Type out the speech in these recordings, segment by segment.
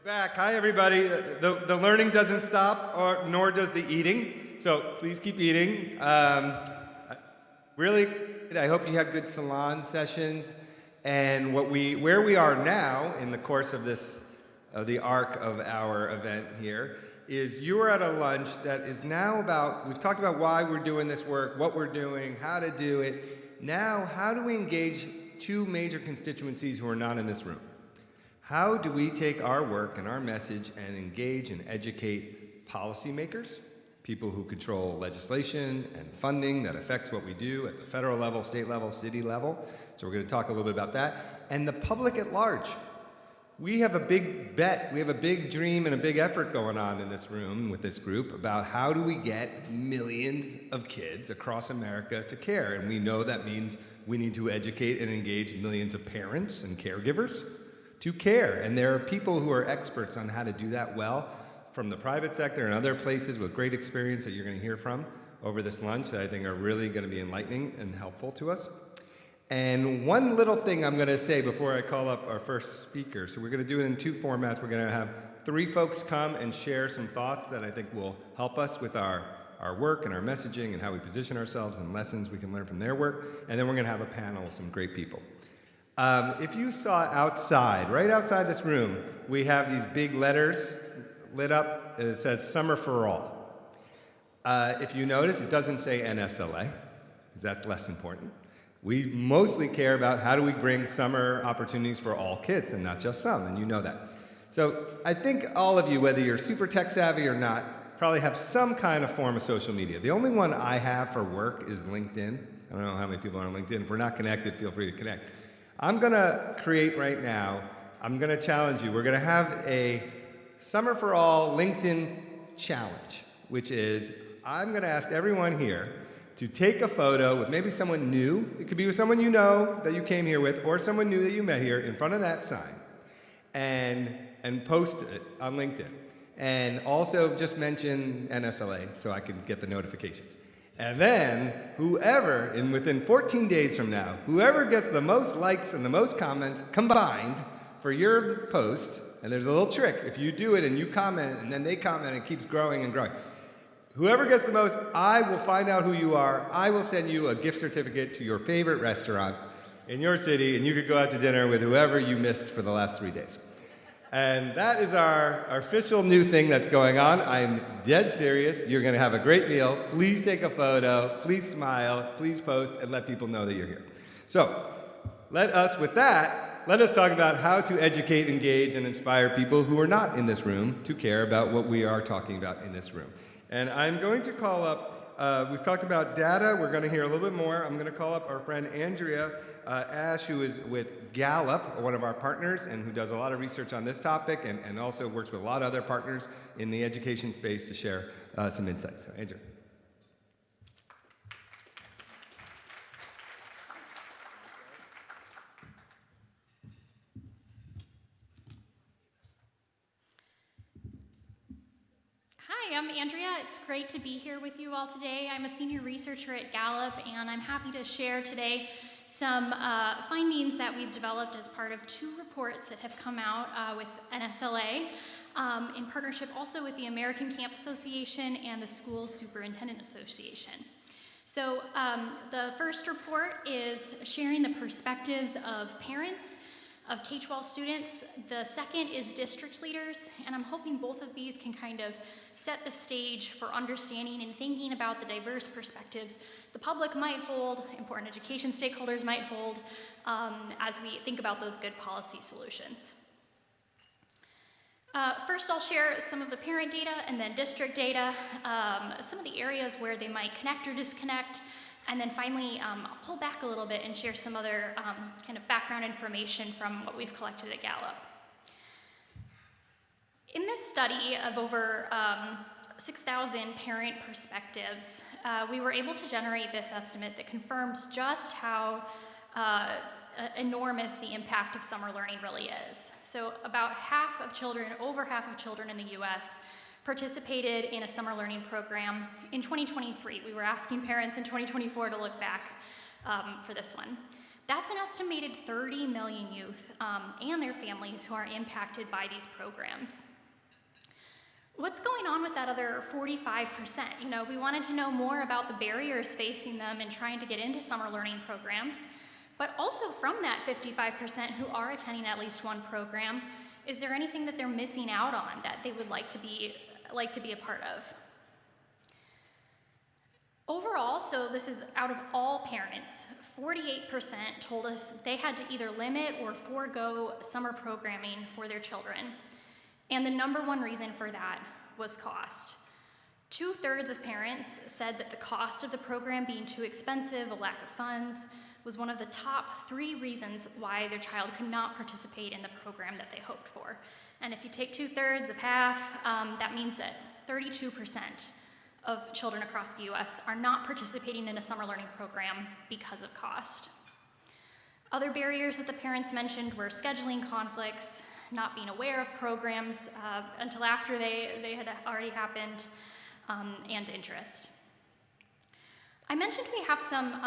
Back. Hi, everybody. The learning doesn't stop, nor does the eating. So please keep eating. Really, I hope you had good salon sessions. And where we are now in the course of this, the arc of our event here, is you are at a lunch that is now about. We've talked about why we're doing this work, what we're doing, how to do it. Now, how do we engage two major constituencies who are not in this room? How do we take our work and our message and engage and educate policymakers, people who control legislation and funding that affects what we do at the federal level, state level, city level? So we're going to talk a little bit about that. And the public at large. We have a big bet, we have a big dream and a big effort going on in this room with this group about how do we get millions of kids across America to care. And we know that means we need to educate and engage millions of parents and caregivers to care. And there are people who are experts on how to do that well from the private sector and other places with great experience that you're going to hear from over this lunch that I think are really going to be enlightening and helpful to us. And one little thing I'm going to say before I call up our first speaker. So we're going to do it in two formats. We're going to have three folks come and share some thoughts that I think will help us with our work and our messaging and how we position ourselves and lessons we can learn from their work. And then we're going to have a panel with some great people. If you saw outside, right outside this room, we have these big letters lit up. It says Summer for All. If you notice, it doesn't say NSLA, because that's less important. We mostly care about how do we bring summer opportunities for all kids and not just some, and you know that. So I think all of you, whether you're super tech savvy or not, probably have some kind of form of social media. The only one I have for work is LinkedIn. I don't know how many people are on LinkedIn. If we're not connected, feel free to connect. I'm going to create right now, I'm going to challenge you. We're going to have a Summer for All LinkedIn challenge, which is I'm going to ask everyone here to take a photo with maybe someone new. It could be with someone you know that you came here with, or someone new that you met here in front of that sign, and post it on LinkedIn. And also just mention NSLA so I can get the notifications. And then whoever, within 14 days from now, whoever gets the most likes and the most comments combined for your post, and there's a little trick, if you do it and you comment and then they comment, it keeps growing and growing. Whoever gets the most, I will find out who you are. I will send you a gift certificate to your favorite restaurant in your city, and you could go out to dinner with whoever you missed for the last 3 days. And that is our official new thing that's going on. I'm dead serious. You're going to have a great meal. Please take a photo. Please smile. Please post and let people know that you're here. So let us talk about how to educate, engage, and inspire people who are not in this room to care about what we are talking about in this room. And I'm going to call up, we've talked about data. We're going to hear a little bit more. I'm going to call up our friend Andrea Ash, who is with Gallup, one of our partners, and who does a lot of research on this topic and also works with a lot of other partners in the education space to share some insights. So, Andrea. Hi, I'm Andrea. It's great to be here with you all today. I'm a senior researcher at Gallup, and I'm happy to share today some findings that we've developed as part of two reports that have come out with NSLA in partnership also with the American Camp Association and the School Superintendent Association. So the first report is sharing the perspectives of parents of K-12 students. The second is district leaders, and I'm hoping both of these can kind of set the stage for understanding and thinking about the diverse perspectives the public might hold, important education stakeholders might hold, as we think about those good policy solutions. First, I'll share some of the parent data and then district data, some of the areas where they might connect or disconnect, and then finally, I'll pull back a little bit and share some other kind of background information from what we've collected at Gallup. In this study of over 6,000 parent perspectives, we were able to generate this estimate that confirms just how enormous the impact of summer learning really is. So about half of children, over half of children in the US participated in a summer learning program in 2023. We were asking parents in 2024 to look back for this one. That's an estimated 30 million youth and their families who are impacted by these programs. What's going on with that other 45%? We wanted to know more about the barriers facing them in trying to get into summer learning programs, but also from that 55% who are attending at least one program, is there anything that they're missing out on that they would like to be a part of? Overall, so this is out of all parents, 48% told us they had to either limit or forego summer programming for their children. And the number one reason for that was cost. 2/3 of parents said that the cost of the program being too expensive, a lack of funds, was one of the top 3 reasons why their child could not participate in the program that they hoped for. And if you take 2/3 of half, that means that 32% of children across the US are not participating in a summer learning program because of cost. Other barriers that the parents mentioned were scheduling conflicts, not being aware of programs until after they had already happened, and interest. I mentioned we have some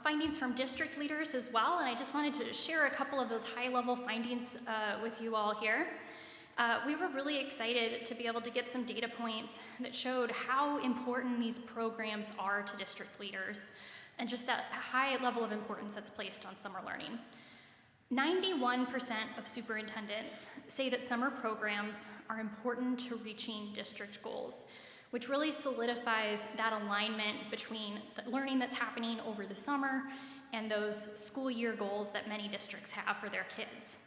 findings from district leaders as well, and I just wanted to share a couple of those high-level findings with you all here. We were really excited to be able to get some data points that showed how important these programs are to district leaders and just that high level of importance that's placed on summer learning. 91% of superintendents say that summer programs are important to reaching district goals, which really solidifies that alignment between the learning that's happening over the summer and those school year goals that many districts have for their kids.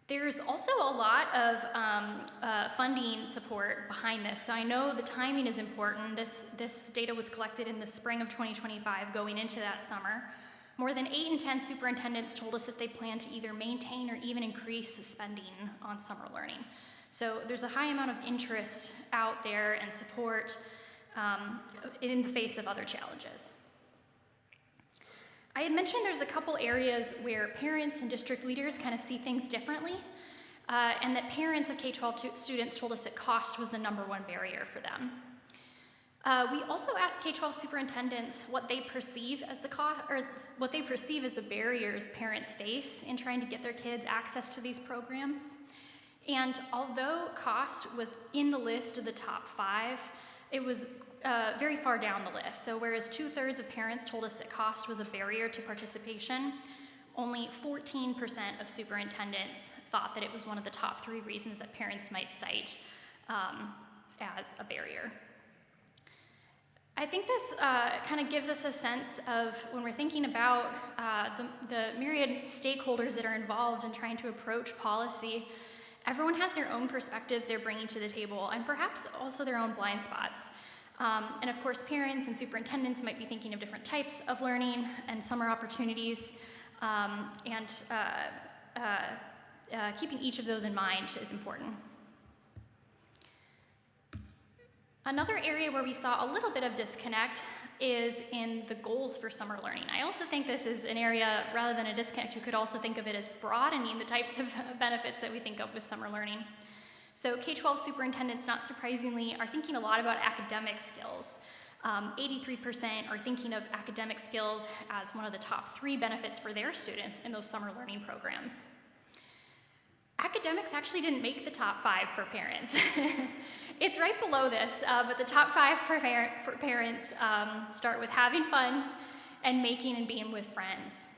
There's also a lot of funding support behind this. So I know the timing is important. This data was collected in the spring of 2025 going into that summer. More than 8 in 10 superintendents told us that they plan to either maintain or even increase spending on summer learning. So there's a high amount of interest out there and support in the face of other challenges. I had mentioned there's a couple areas where parents and district leaders kind of see things differently, and that parents of K-12 students told us that cost was the #1 barrier for them. We also asked K-12 superintendents what they perceive as the barriers parents face in trying to get their kids access to these programs. And although cost was in the list of the top 5, it was very far down the list. So whereas 2/3 of parents told us that cost was a barrier to participation, only 14% of superintendents thought that it was one of the top 3 reasons that parents might cite as a barrier. I think this kind of gives us a sense of when we're thinking about the myriad stakeholders that are involved in trying to approach policy, everyone has their own perspectives they're bringing to the table and perhaps also their own blind spots. And of course, parents and superintendents might be thinking of different types of learning and summer opportunities, and keeping each of those in mind is important. Another area where we saw a little bit of disconnect is in the goals for summer learning. I also think this is an area, rather than a disconnect, you could also think of it as broadening the types of benefits that we think of with summer learning. So K-12 superintendents, not surprisingly, are thinking a lot about academic skills. 83% are thinking of academic skills as one of the top 3 benefits for their students in those summer learning programs. Academics actually didn't make the top 5 for parents. It's right below this, but the top 5 for parents start with having fun and making and being with friends.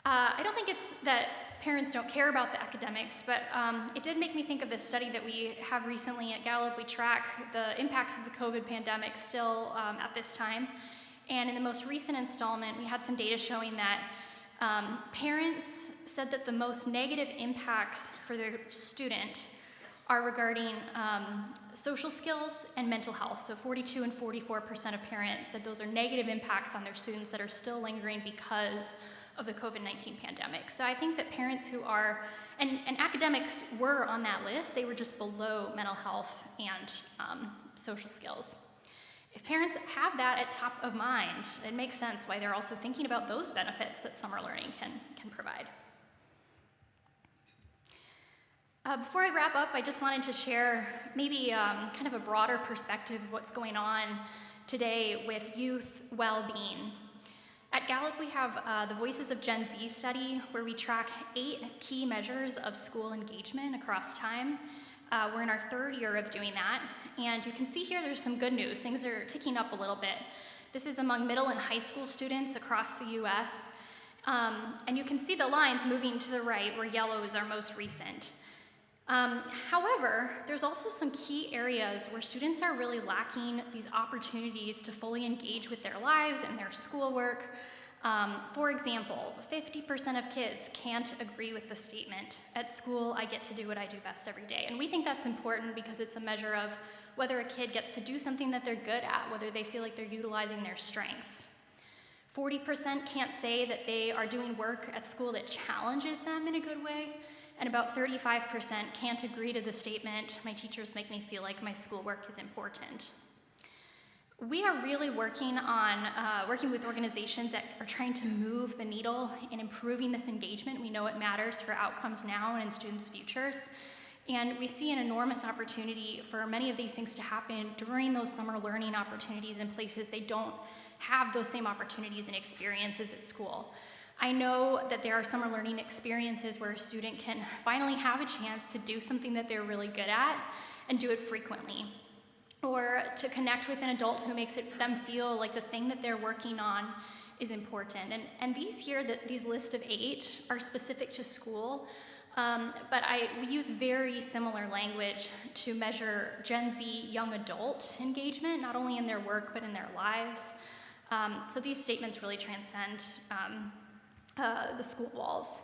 I don't think it's that parents don't care about the academics, but it did make me think of this study that we have recently at Gallup. We track the impacts of the COVID pandemic still at this time. And in the most recent installment, we had some data showing that parents said that the most negative impacts for their student are regarding social skills and mental health. So 42 and 44% of parents said those are negative impacts on their students that are still lingering because of the COVID-19 pandemic. So I think that parents who are, and academics were on that list, they were just below mental health and social skills. If parents have that at top of mind, it makes sense why they're also thinking about those benefits that summer learning can provide. Before I wrap up, I just wanted to share maybe kind of a broader perspective of what's going on today with youth well-being. At Gallup, we have the Voices of Gen Z study, where we track 8 key measures of school engagement across time. We're in our 3rd year of doing that, and you can see here there's some good news. Things are ticking up a little bit. This is among middle and high school students across the US, and you can see the lines moving to the right, where yellow is our most recent. However, there's also some key areas where students are really lacking these opportunities to fully engage with their lives and their schoolwork. For example, 50% of kids can't agree with the statement, "At school, I get to do what I do best every day." And we think that's important because it's a measure of whether a kid gets to do something that they're good at, whether they feel like they're utilizing their strengths. 40% can't say that they are doing work at school that challenges them in a good way. And about 35% can't agree to the statement, "My teachers make me feel like my schoolwork is important." We are really working with organizations that are trying to move the needle in improving this engagement. We know it matters for outcomes now and in students' futures. And we see an enormous opportunity for many of these things to happen during those summer learning opportunities in places they don't have those same opportunities and experiences at school. I know that there are summer learning experiences where a student can finally have a chance to do something that they're really good at and do it frequently, or to connect with an adult who makes them feel like the thing that they're working on is important. And these here, these list of 8 are specific to school, but we use very similar language to measure Gen Z young adult engagement, not only in their work, but in their lives. So these statements really transcend the school walls.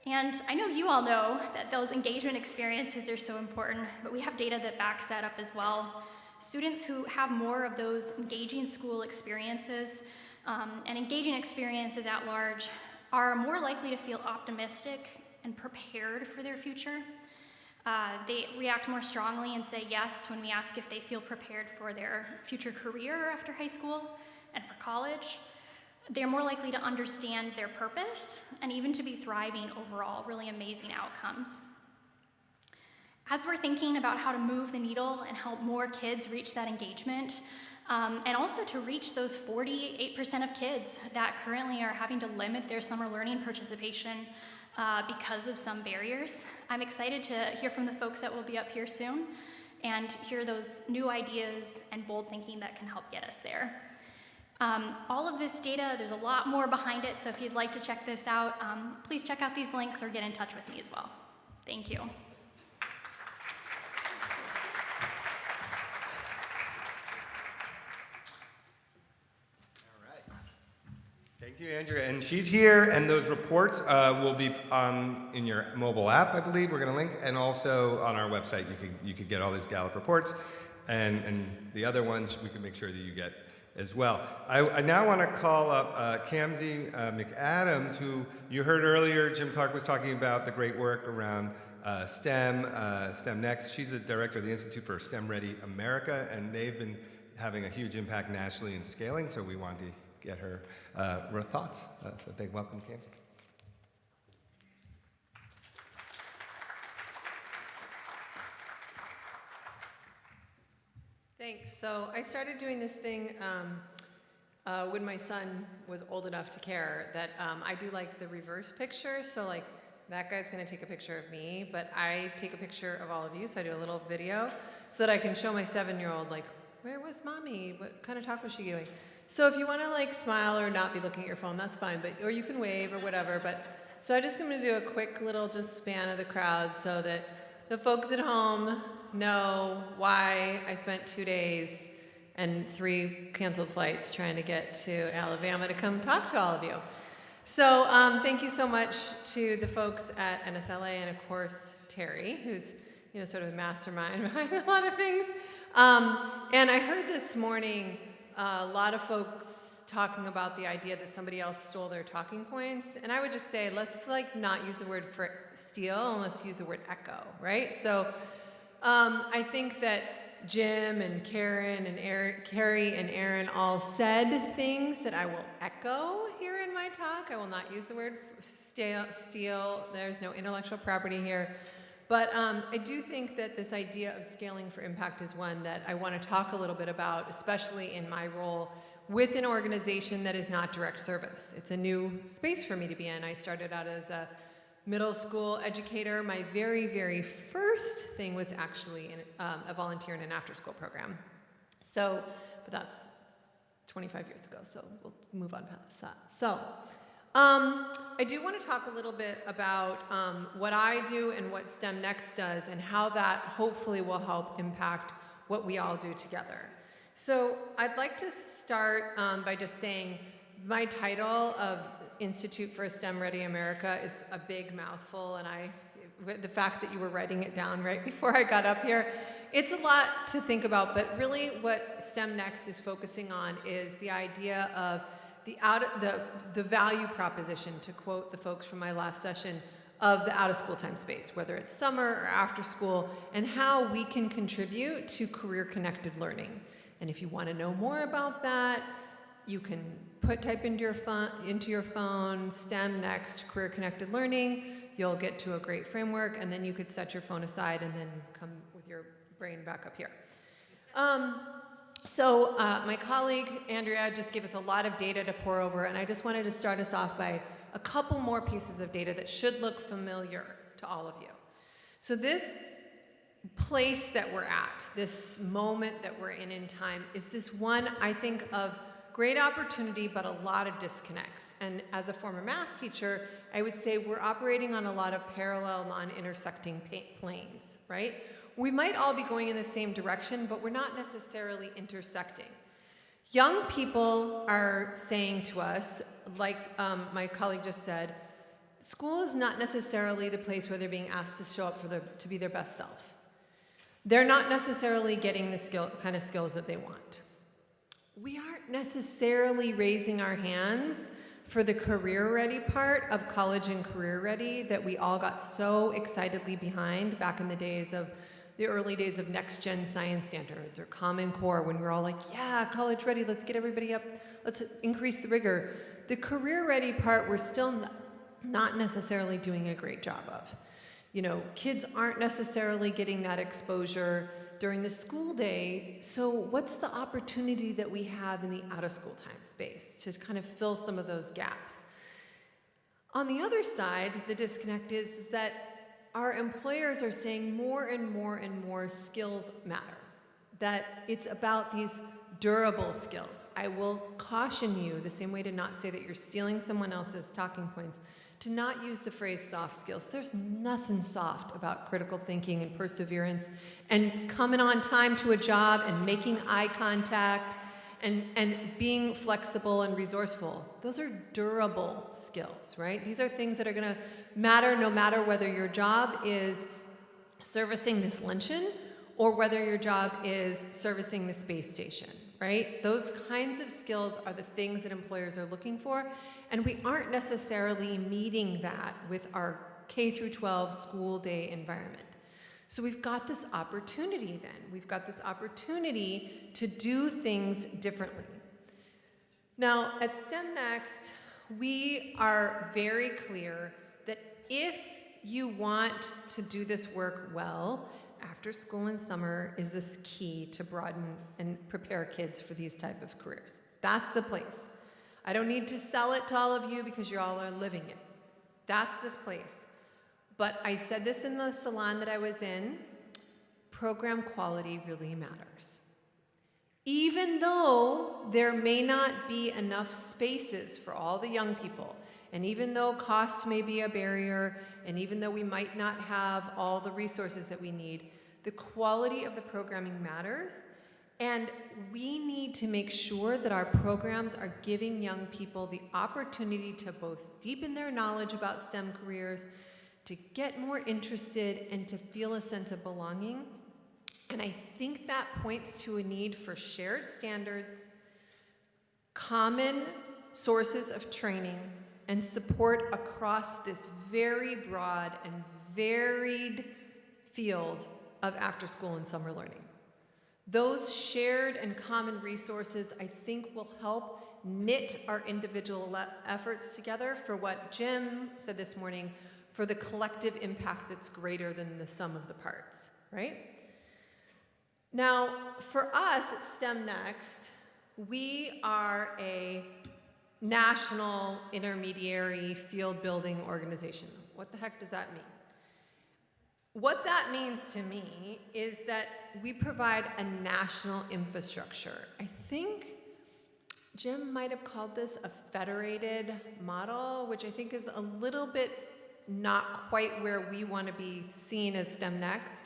And I know you all know that those engagement experiences are so important, but we have data that backs that up as well. Students who have more of those engaging school experiences and engaging experiences at large are more likely to feel optimistic and prepared for their future. They react more strongly and say yes when we ask if they feel prepared for their future career after high school and for college. They're more likely to understand their purpose and even to be thriving overall, really amazing outcomes. As we're thinking about how to move the needle and help more kids reach that engagement, and also to reach those 48% of kids that currently are having to limit their summer learning participation because of some barriers, I'm excited to hear from the folks that will be up here soon and hear those new ideas and bold thinking that can help get us there. All of this data, there's a lot more behind it, so if you'd like to check this out, please check out these links or get in touch with me as well. Thank you. Thank you, Andrea. And she's here, and those reports will be in your mobile app, I believe. We're going to link, and also on our website. You could get all these Gallup reports, and the other ones we can make sure that you get as well. I now want to call up Kamsi McAdams, who you heard earlier. Jim Clark was talking about the great work around STEM, STEM Next. She's the director of the Institute for STEM Ready America, and they've been having a huge impact nationally in scaling, so we wanted to get her thoughts. So welcome, Kamsi. Thanks. So I started doing this thing when my son was old enough to care that I do like the reverse picture. So like that guy's going to take a picture of me, but I take a picture of all of you. So I do a little video so that I can show my 7-year-old like, where was mommy? What kind of talk was she giving? So if you want to like smile or not be looking at your phone, that's fine, or you can wave or whatever. But so I'm just going to do a quick little just span of the crowd so that the folks at home know why I spent 2 days and 3 canceled flights trying to get to Alabama to come talk to all of you. So thank you so much to the folks at NSLA and of course Terry, who's sort of the mastermind behind a lot of things. And I heard this morning a lot of folks talking about the idea that somebody else stole their talking points. And I would just say, let's like not use the word for steal and let's use the word echo, right? So I think that Jim and Karen and Carrie and Aaron all said things that I will echo here in my talk. I will not use the word steal. There's no intellectual property here. But I do think that this idea of scaling for impact is one that I want to talk a little bit about, especially in my role with an organization that is not direct service. It's a new space for me to be in. I started out as a middle school educator. My very, very first thing was actually a volunteer in an after-school program. So, but that's 25 years ago, so we'll move on past that. So, I do want to talk a little bit about what I do and what STEM Next does and how that hopefully will help impact what we all do together. So I'd like to start by just saying my title of Institute for a STEM Ready America is a big mouthful, and the fact that you were writing it down right before I got up here, it's a lot to think about, but really what STEM Next is focusing on is the idea of the value proposition, to quote the folks from my last session, of the out-of-school time space, whether it's summer or after school, and how we can contribute to career-connected learning. And if you want to know more about that, you can type into your phone, STEM Next, career-connected learning. You'll get to a great framework, and then you could set your phone aside and then come with your brain back up here. So my colleague, Andrea, just gave us a lot of data to pour over, and I just wanted to start us off by a couple more pieces of data that should look familiar to all of you. So this place that we're at, this moment that we're in time, is this one, I think, of great opportunity, but a lot of disconnects. And as a former math teacher, I would say we're operating on a lot of parallel, non-intersecting planes, right? We might all be going in the same direction, but we're not necessarily intersecting. Young people are saying to us, like my colleague just said, school is not necessarily the place where they're being asked to show up to be their best self. They're not necessarily getting the kind of skills that they want. We aren't necessarily raising our hands for the career-ready part of college and career-ready that we all got so excitedly behind back in the early days of next-gen science standards or Common Core, when we were all like, yeah, college-ready, let's get everybody up, let's increase the rigor. The career-ready part, we're still not necessarily doing a great job of. You know, kids aren't necessarily getting that exposure during the school day, so what's the opportunity that we have in the out-of-school time space to kind of fill some of those gaps? On the other side, the disconnect is that our employers are saying more and more and more skills matter, that it's about these durable skills. I will caution you, the same way to not say that you're stealing someone else's talking points, to not use the phrase soft skills. There's nothing soft about critical thinking and perseverance and coming on time to a job and making eye contact and being flexible and resourceful. Those are durable skills, right? These are things that are gonna matter no matter whether your job is servicing this luncheon or whether your job is servicing the space station, right? Those kinds of skills are the things that employers are looking for, and we aren't necessarily meeting that with our K through 12 school day environment. So we've got this opportunity then. We've got this opportunity to do things differently. Now, at STEM Next, we are very clear that if you want to do this work well, after school and summer is this key to broaden and prepare kids for these type of careers. That's the place. I don't need to sell it to all of you because you all are living it. That's this place. But I said this in the salon that I was in, program quality really matters. Even though there may not be enough spaces for all the young people, and even though cost may be a barrier, and even though we might not have all the resources that we need, the quality of the programming matters, and we need to make sure that our programs are giving young people the opportunity to both deepen their knowledge about STEM careers, to get more interested, and to feel a sense of belonging. And I think that points to a need for shared standards, common sources of training, and support across this very broad and varied field of after-school and summer learning. Those shared and common resources, I think, will help knit our individual efforts together for what Jim said this morning, for the collective impact that's greater than the sum of the parts, right? Now, for us at STEM Next, We are a national intermediary field building organization. What the heck does that mean? What that means to me is that we provide a national infrastructure. I think Jim might have called this a federated model, which I think is a little bit not quite where we want to be seen as STEM Next.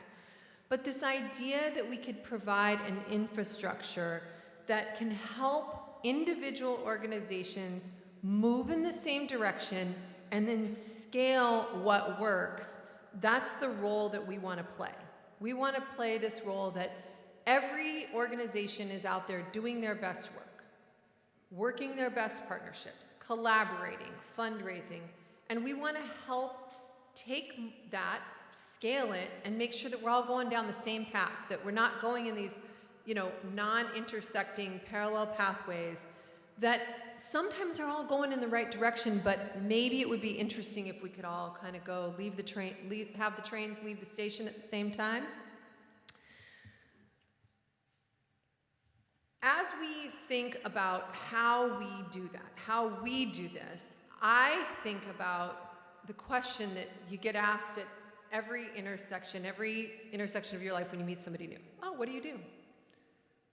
But this idea that we could provide an infrastructure that can help individual organizations move in the same direction and then scale what works, that's the role that we want to play. We want to play this role that every organization is out there doing their best work, working their best partnerships, collaborating, fundraising, and we want to help take that, scale it, and make sure that we're all going down the same path, that we're not going in these, non-intersecting parallel pathways that sometimes are all going in the right direction, but maybe it would be interesting if we could all kind of go have the trains leave the station at the same time. As we think about how we do that, how we do this, I think about the question that you get asked at every intersection of your life when you meet somebody new. Oh, what do you do?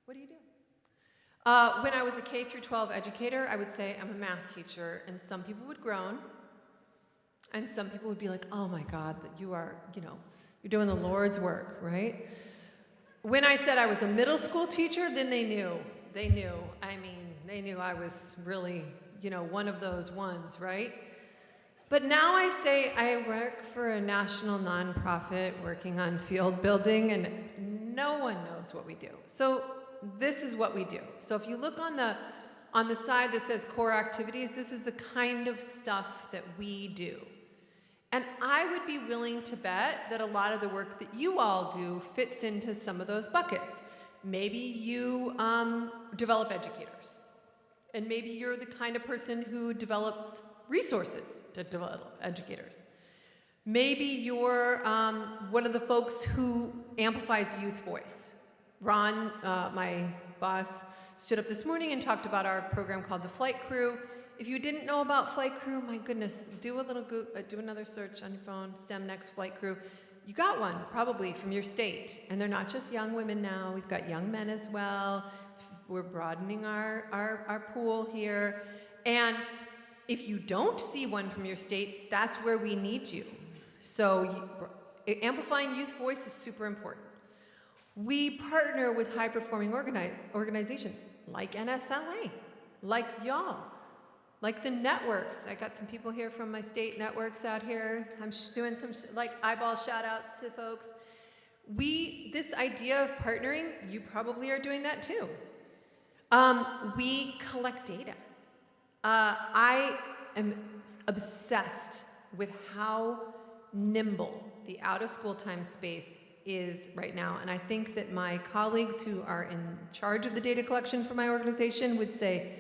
What do you do? When I was a K through 12 educator, I would say I'm a math teacher, and some people would groan, and some people would be like, oh my God, that you are, you're doing the Lord's work, right? When I said I was a middle school teacher, then they knew. They knew I was really, one of those ones, right? But now I say I work for a national nonprofit working on field building, and no one knows what we do. So this is what we do. So if you look on the side that says core activities, this is the kind of stuff that we do. And I would be willing to bet that a lot of the work that you all do fits into some of those buckets. Maybe you develop educators. And maybe you're the kind of person who develops resources to develop educators. Maybe you're one of the folks who amplifies youth voice. Ron, my boss, stood up this morning and talked about our program called the Flight Crew. If you didn't know about Flight Crew, my goodness, do another search on your phone, STEM Next Flight Crew. You got one, probably, from your state. And they're not just young women now, we've got young men as well. We're broadening our pool here. And if you don't see one from your state, that's where we need you. So amplifying youth voice is super important. We partner with high-performing organizations like NSLA, like y'all, like the networks. I got some people here from my state networks out here. I'm doing some eyeball shout-outs to folks. This idea of partnering, you probably are doing that too. We collect data. I am obsessed with how nimble the out-of-school time space is right now. And I think that my colleagues who are in charge of the data collection for my organization would say,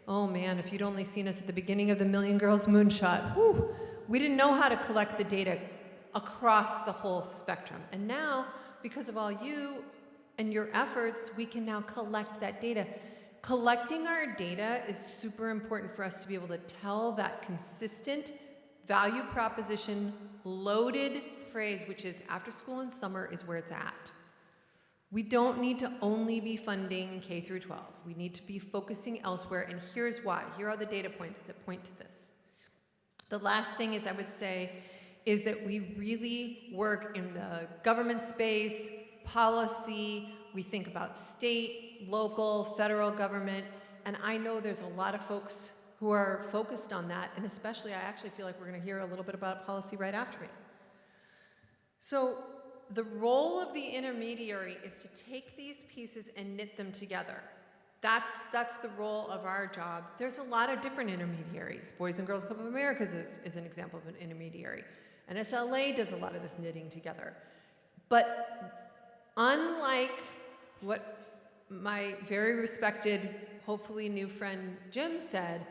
oh man, if you'd only seen us at the beginning of the Million Girls Moonshot, whew, we didn't know how to collect the data across the whole spectrum. And now, because of all you and your efforts, we can now collect that data. Collecting our data is super important for us to be able to tell that consistent value proposition loaded phrase, which is after school and summer is where it's at. We don't need to only be funding K through 12. We need to be focusing elsewhere, and here's why. Here are the data points that point to this. The last thing is I would say is that we really work in the government space, policy, we think about state, local, federal government, and I know there's a lot of folks who are focused on that, and especially I actually feel like we're going to hear a little bit about policy right after me. So the role of the intermediary is to take these pieces and knit them together. That's the role of our job. There's a lot of different intermediaries. Boys and Girls Club of America is an example of an intermediary. And SLA does a lot of this knitting together. But unlike what my very respected, hopefully new friend Jim said,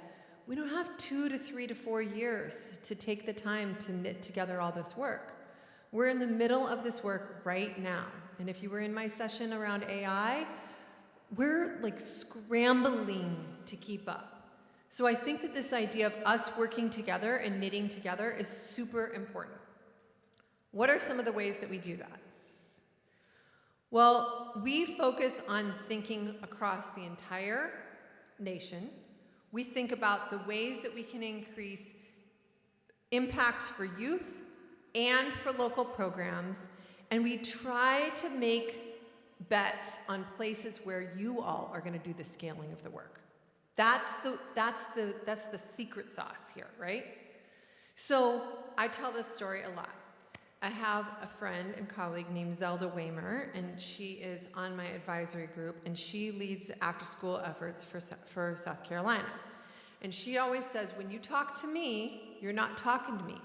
we don't have 2 to 3 to 4 years to take the time to knit together all this work. We're in the middle of this work right now. And if you were in my session around AI, we're like scrambling to keep up. So I think that this idea of us working together and knitting together is super important. What are some of the ways that we do that? Well, we focus on thinking across the entire nation. We think about the ways that we can increase impacts for youth and for local programs, and we try to make bets on places where you all are going to do the scaling of the work. That's the secret sauce here, right? So I tell this story a lot. I have a friend and colleague named Zelda Waymer, and she is on my advisory group, and she leads the after-school efforts for South Carolina. And she always says, when you talk to me, you're not talking to me.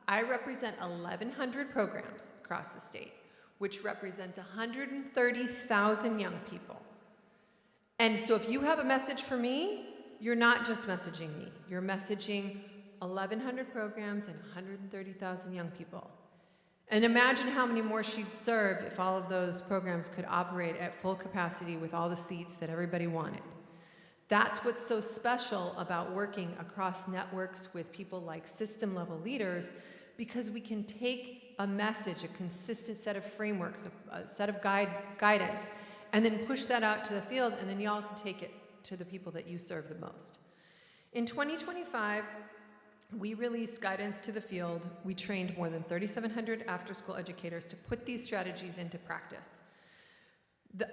I represent 1,100 programs across the state, which represents 130,000 young people. And so if you have a message for me, you're not just messaging me. You're messaging 1,100 programs and 130,000 young people. And imagine how many more she'd serve if all of those programs could operate at full capacity with all the seats that everybody wanted. That's what's so special about working across networks with people like system-level leaders, because we can take a message, a consistent set of frameworks, a set of guidance, and then push that out to the field, and then y'all can take it to the people that you serve the most. In 2025, we released guidance to the field. We trained more than 3,700 after-school educators to put these strategies into practice.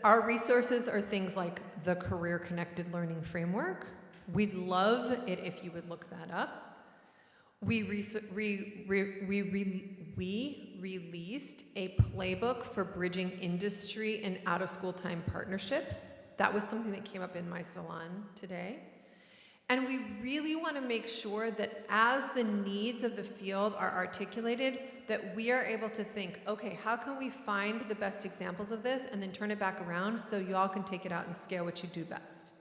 Our resources are things like the Career Connected Learning Framework. We'd love it if you would look that up. We released a playbook for bridging industry and out-of-school time partnerships. That was something that came up in my salon today. And we really want to make sure that as the needs of the field are articulated, that we are able to think, okay, how can we find the best examples of this and then turn it back around so you all can take it out and scale what you do best.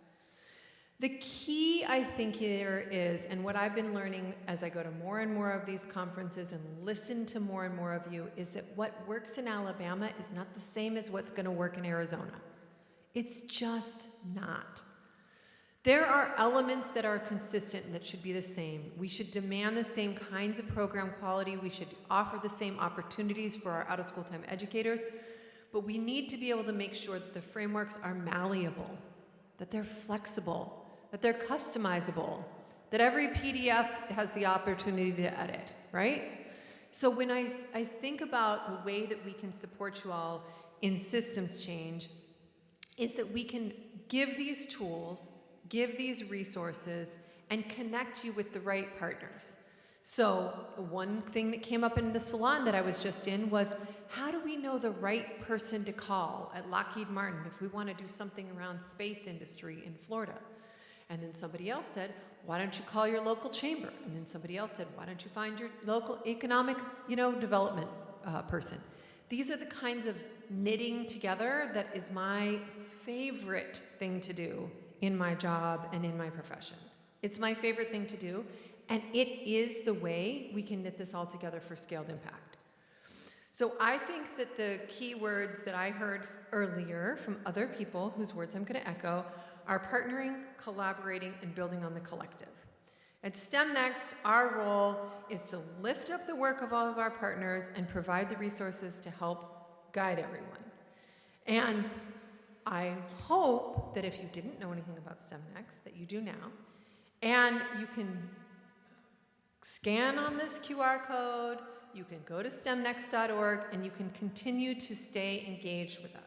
The key, I think, here is, and what I've been learning as I go to more and more of these conferences and listen to more and more of you, is that what works in Alabama is not the same as what's going to work in Arizona. It's just not. There are elements that are consistent and that should be the same. We should demand the same kinds of program quality. We should offer the same opportunities for our out-of-school time educators. But we need to be able to make sure that the frameworks are malleable, that they're flexible, that they're customizable, that every PDF has the opportunity to edit, right? So when I think about the way that we can support you all in systems change, is that we can give these tools, give these resources, and connect you with the right partners. So one thing that came up in the salon that I was just in was, how do we know the right person to call at Lockheed Martin if we want to do something around space industry in Florida? And then somebody else said, why don't you call your local chamber? And then somebody else said, why don't you find your local economic, development person? These are the kinds of knitting together that is my favorite thing to do in my job and in my profession. It's my favorite thing to do, and it is the way we can knit this all together for scaled impact. So I think that the key words that I heard earlier from other people, whose words I'm going to echo, are partnering, collaborating, and building on the collective. At STEM Next, our role is to lift up the work of all of our partners and provide the resources to help guide everyone. And I hope that if you didn't know anything about STEM Next, that you do now. And you can scan on this QR code, you can go to stemnext.org, and you can continue to stay engaged with us.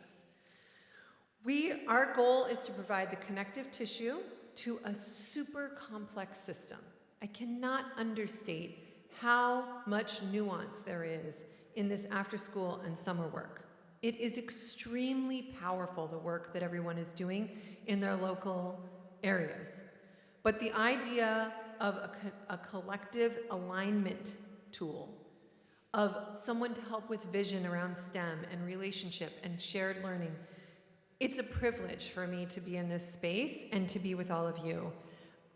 Our goal is to provide the connective tissue to a super complex system. I cannot understate how much nuance there is in this after-school and summer work. It is extremely powerful, the work that everyone is doing in their local areas. But the idea of a collective alignment tool, of someone to help with vision around STEM and relationship and shared learning, it's a privilege for me to be in this space and to be with all of you.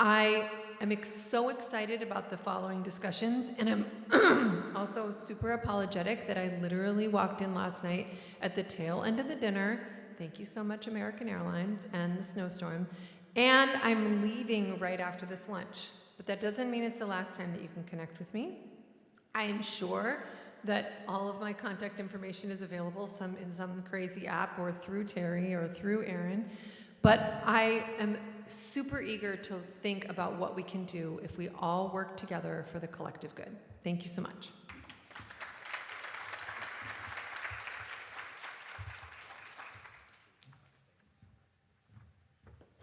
I am so excited about the following discussions, and I'm also super apologetic that I literally walked in last night at the tail end of the dinner. Thank you so much, American Airlines and the snowstorm. And I'm leaving right after this lunch. But that doesn't mean it's the last time that you can connect with me. I am sure that all of my contact information is available in some crazy app or through Terry or through Aaron. But I am super eager to think about what we can do if we all work together for the collective good. Thank you so much.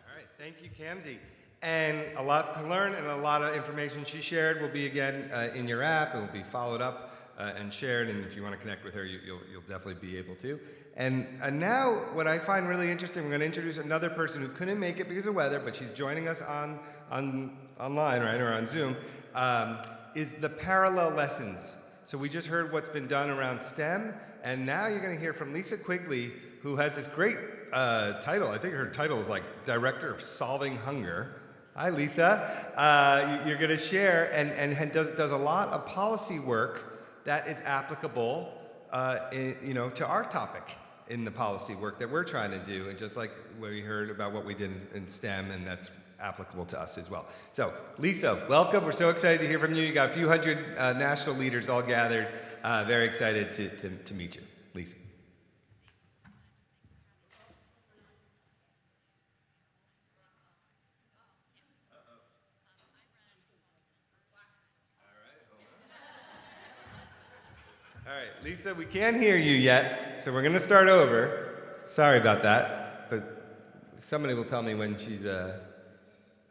All right, thank you, Kamsi. And a lot to learn and a lot of information she shared will be again in your app. It will be followed up and shared. And if you want to connect with her, you'll definitely be able to. And now, what I find really interesting, we're going to introduce another person who couldn't make it because of weather, but she's joining us online, right, or on Zoom, is the parallel lessons. So we just heard what's been done around STEM, and now you're going to hear from Lisa Quigley, who has this great title. I think her title is like Director of Solving Hunger. Hi, Lisa. You're going to share and does a lot of policy work that is applicable, to our topic in the policy work that we're trying to do, and just like we heard about what we did in STEM, and that's applicable to us as well. So, Lisa, welcome. We're so excited to hear from you. You got a few hundred national leaders all gathered. Very excited to meet you, Lisa. All right, Lisa, we can't hear you yet, so we're going to start over. Sorry about that, but somebody will tell me when she's,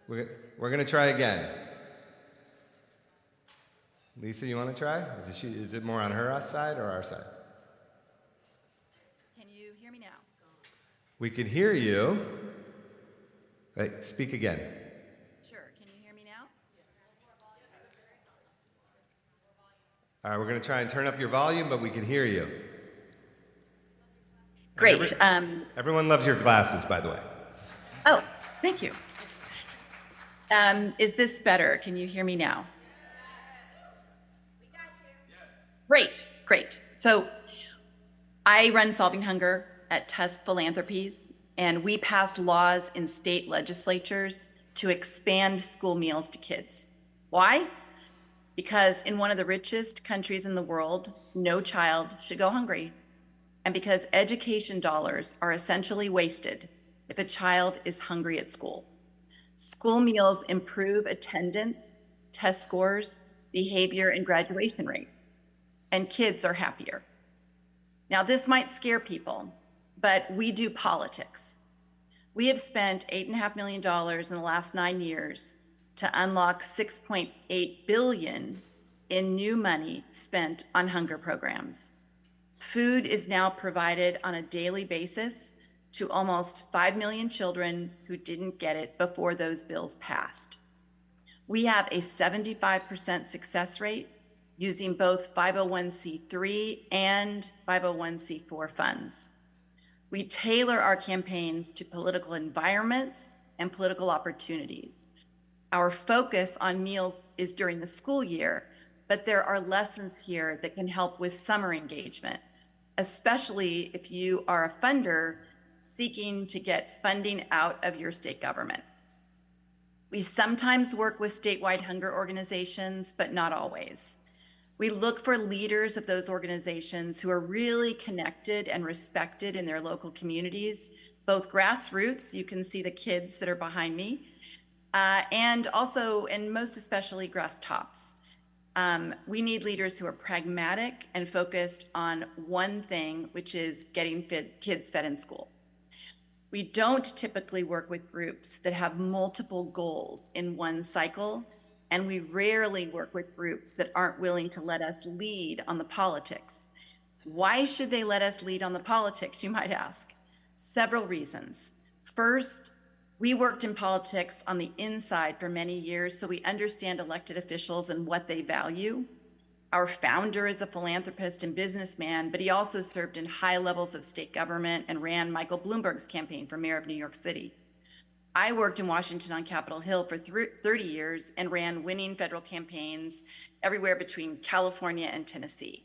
we're going to try again. Lisa, you want to try? Is it more on her side or our side? Can you hear me now? We could hear you. Wait, speak again. Sure. Can you hear me now? All right, we're going to try and turn up your volume, but we can hear you. Great. Everyone loves your glasses, by the way. Oh, thank you. Is this better? Can you hear me now? We got you. Yes. Great. So I run Solving Hunger at Tusk Philanthropies, and we pass laws in state legislatures to expand school meals to kids. Why? Because in one of the richest countries in the world, no child should go hungry. And because education dollars are essentially wasted if a child is hungry at school. School meals improve attendance, test scores, behavior, and graduation rate. And kids are happier. Now, this might scare people, but we do politics. We have spent $8.5 million in the last 9 years to unlock $6.8 billion in new money spent on hunger programs. Food is now provided on a daily basis to almost 5 million children who didn't get it before those bills passed. We have a 75% success rate using both 501c3 and 501c4 funds. We tailor our campaigns to political environments and political opportunities. Our focus on meals is during the school year, but there are lessons here that can help with summer engagement, especially if you are a funder seeking to get funding out of your state government. We sometimes work with statewide hunger organizations, but not always. We look for leaders of those organizations who are really connected and respected in their local communities, both grassroots, you can see the kids that are behind me, and also, and most especially, grass tops. We need leaders who are pragmatic and focused on one thing, which is getting kids fed in school. We don't typically work with groups that have multiple goals in one cycle, and we rarely work with groups that aren't willing to let us lead on the politics. Why should they let us lead on the politics, you might ask? Several reasons. First, we worked in politics on the inside for many years, so we understand elected officials and what they value. Our founder is a philanthropist and businessman, but he also served in high levels of state government and ran Michael Bloomberg's campaign for mayor of New York City. I worked in Washington on Capitol Hill for 30 years and ran winning federal campaigns everywhere between California and Tennessee.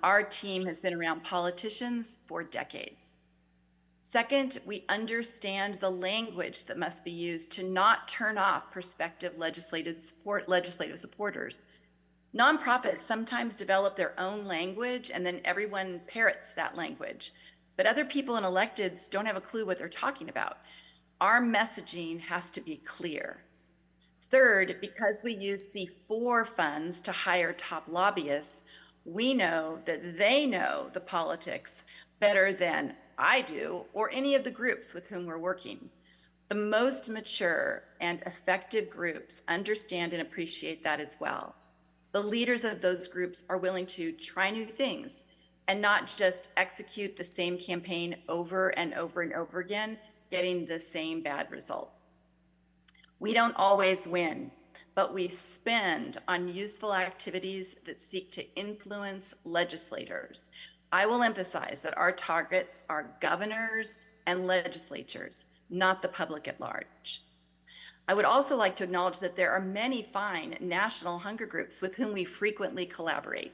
Our team has been around politicians for decades. Second, we understand the language that must be used to not turn off prospective legislative supporters. Nonprofits sometimes develop their own language and then everyone parrots that language. But other people in electeds don't have a clue what they're talking about. Our messaging has to be clear. Third, because we use C4 funds to hire top lobbyists, we know that they know the politics better than I do or any of the groups with whom we're working. The most mature and effective groups understand and appreciate that as well. The leaders of those groups are willing to try new things and not just execute the same campaign over and over and over again, getting the same bad result. We don't always win, but we spend on useful activities that seek to influence legislators. I will emphasize that our targets are governors and legislatures, not the public at large. I would also like to acknowledge that there are many fine national hunger groups with whom we frequently collaborate.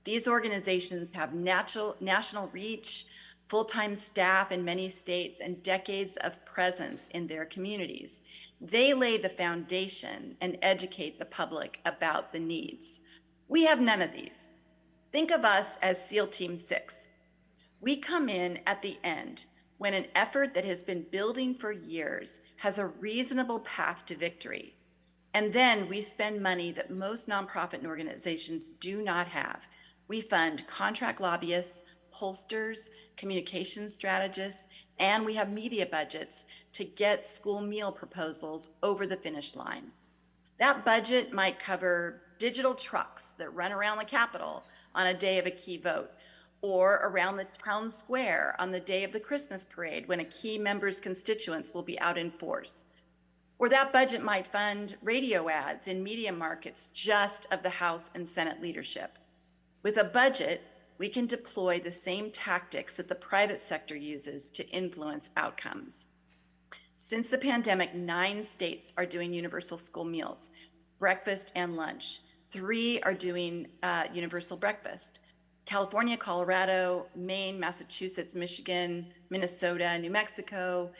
These organizations have national reach, full-time staff in many states, and decades of presence in their communities. They lay the foundation and educate the public about the needs. We have none of these. Think of us as SEAL Team 6. We come in at the end when an effort that has been building for years has a reasonable path to victory. And then we spend money that most nonprofit organizations do not have. We fund contract lobbyists, pollsters, communication strategists, and we have media budgets to get school meal proposals over the finish line. That budget might cover digital trucks that run around the Capitol on a day of a key vote, or around the town square on the day of the Christmas parade when a key member's constituents will be out in force. Or that budget might fund radio ads in media markets just of the House and Senate leadership. With a budget, we can deploy the same tactics that the private sector uses to influence outcomes. Since the pandemic, 9 states are doing universal school meals, breakfast and lunch. 3 are doing universal breakfast. California, Colorado, Maine, Massachusetts, Michigan, Minnesota, New Mexico,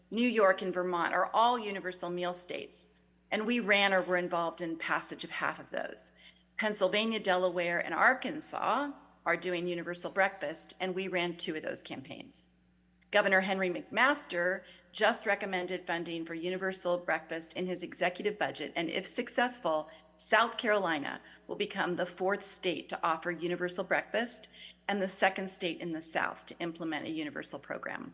New York, and Vermont are all universal meal states. And we ran or were involved in passage of half of those. Pennsylvania, Delaware, and Arkansas are doing universal breakfast, and we ran 2 of those campaigns. Governor Henry McMaster just recommended funding for universal breakfast in his executive budget, and if successful, South Carolina will become the 4th state to offer universal breakfast and the 2nd state in the South to implement a universal program.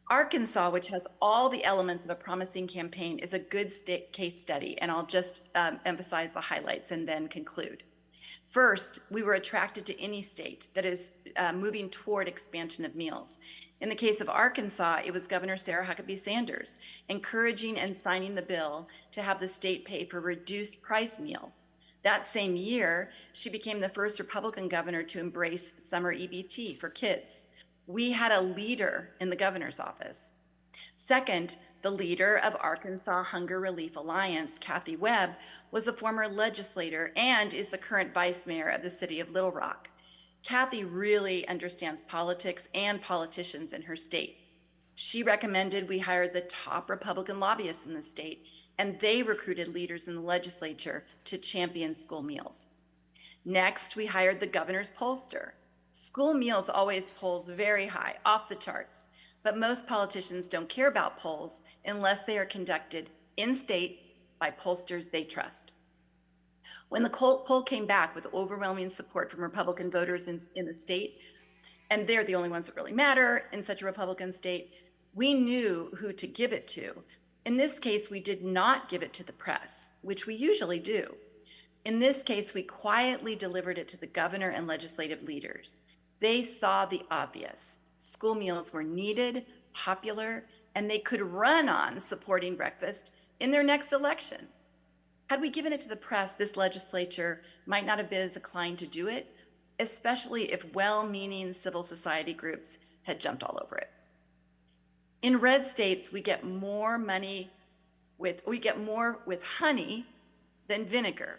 Arkansas, which has all the elements of a promising campaign, is a good case study, and I'll just emphasize the highlights and then conclude. First, we were attracted to any state that is moving toward expansion of meals. In the case of Arkansas, it was Governor Sarah Huckabee Sanders encouraging and signing the bill to have the state pay for reduced price meals. That same year, she became the first Republican governor to embrace summer EBT for kids. We had a leader in the governor's office. Second, the leader of Arkansas Hunger Relief Alliance, Kathy Webb, was a former legislator and is the current vice mayor of the city of Little Rock. Kathy really understands politics and politicians in her state. She recommended we hire the top Republican lobbyists in the state, and they recruited leaders in the legislature to champion school meals. Next, we hired the governor's pollster. School meals always polls very high, off the charts, but most politicians don't care about polls unless they are conducted in state by pollsters they trust. When the poll came back with overwhelming support from Republican voters in the state, and they're the only ones that really matter in such a Republican state, we knew who to give it to. In this case, we did not give it to the press, which we usually do. In this case, we quietly delivered it to the governor and legislative leaders. They saw the obvious. School meals were needed, popular, and they could run on supporting breakfast in their next election. Had we given it to the press, this legislature might not have been as inclined to do it, especially if well-meaning civil society groups had jumped all over it. In red states, we get more with honey than vinegar.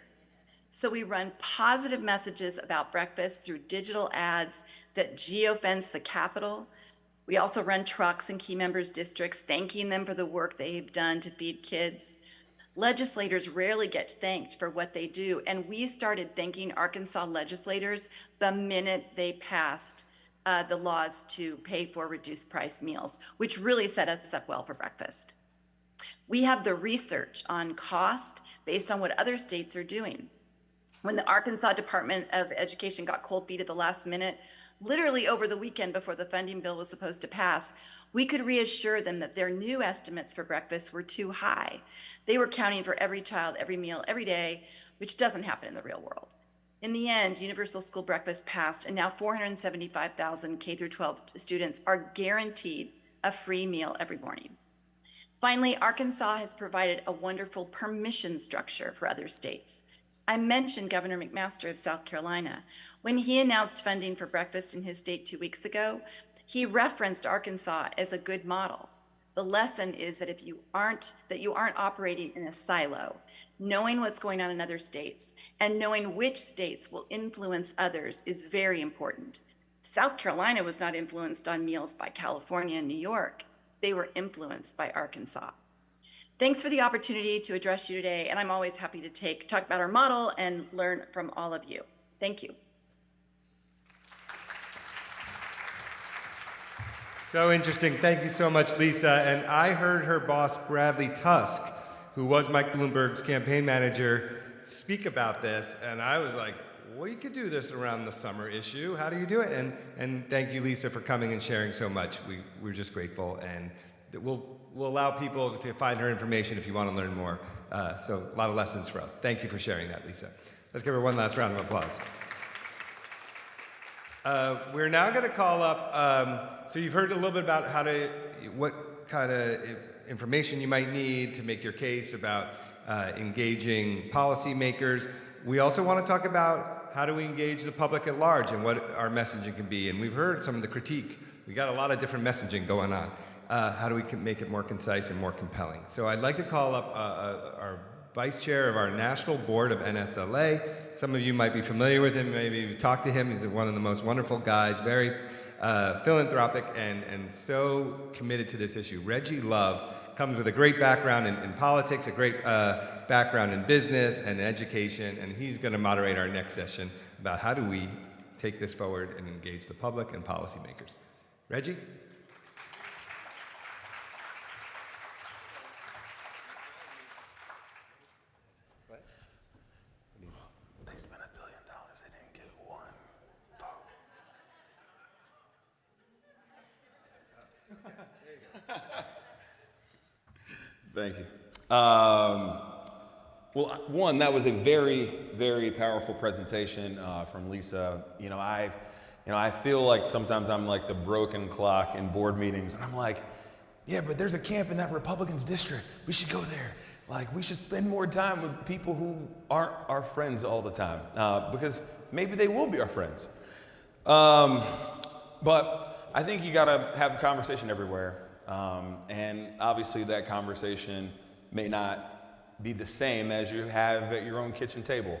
So we run positive messages about breakfast through digital ads that geofence the Capitol. We also run trucks in key members' districts, thanking them for the work they've done to feed kids. Legislators rarely get thanked for what they do, and we started thanking Arkansas legislators the minute they passed the laws to pay for reduced price meals, which really set us up well for breakfast. We have the research on cost based on what other states are doing. When the Arkansas Department of Education got cold feet at the last minute, literally over the weekend before the funding bill was supposed to pass, we could reassure them that their new estimates for breakfast were too high. They were counting for every child, every meal, every day, which doesn't happen in the real world. In the end, universal school breakfast passed, and now 475,000 K through 12 students are guaranteed a free meal every morning. Finally, Arkansas has provided a wonderful permission structure for other states. I mentioned Governor McMaster of South Carolina. When he announced funding for breakfast in his state 2 weeks ago, he referenced Arkansas as a good model. The lesson is that you aren't operating in a silo. Knowing what's going on in other states and knowing which states will influence others is very important. South Carolina was not influenced on meals by California and New York. They were influenced by Arkansas. Thanks for the opportunity to address you today, and I'm always happy to talk about our model and learn from all of you. Thank you. So interesting. Thank you so much, Lisa. And I heard her boss, Bradley Tusk, who was Mike Bloomberg's campaign manager, speak about this. And I was like, well, you could do this around the summer issue. How do you do it? And thank you, Lisa, for coming and sharing so much. We're just grateful. And we'll allow people to find her information if you want to learn more. So a lot of lessons for us. Thank you for sharing that, Lisa. Let's give her one last round of applause. We're now going to call up, so you've heard a little bit about what kind of information you might need to make your case about engaging policymakers. We also want to talk about how do we engage the public at large and what our messaging can be. And we've heard some of the critique. We got a lot of different messaging going on. How do we make it more concise and more compelling? So I'd like to call up our vice chair of our national board of NSLA. Some of you might be familiar with him, maybe you've talked to him. He's one of the most wonderful guys, very philanthropic and so committed to this issue. Reggie Love comes with a great background in politics, a great background in business and education, and he's going to moderate our next session about how do we take this forward and engage the public and policymakers. Reggie? Thank you. Well, one, that was a very, very powerful presentation from Lisa. I feel like sometimes I'm like the broken clock in board meetings, and I'm like, yeah, but there's a camp in that Republicans district. We should go there. Like, we should spend more time with people who aren't our friends all the time, because maybe they will be our friends. But I think you gotta have a conversation everywhere. And obviously that conversation may not be the same as you have at your own kitchen table.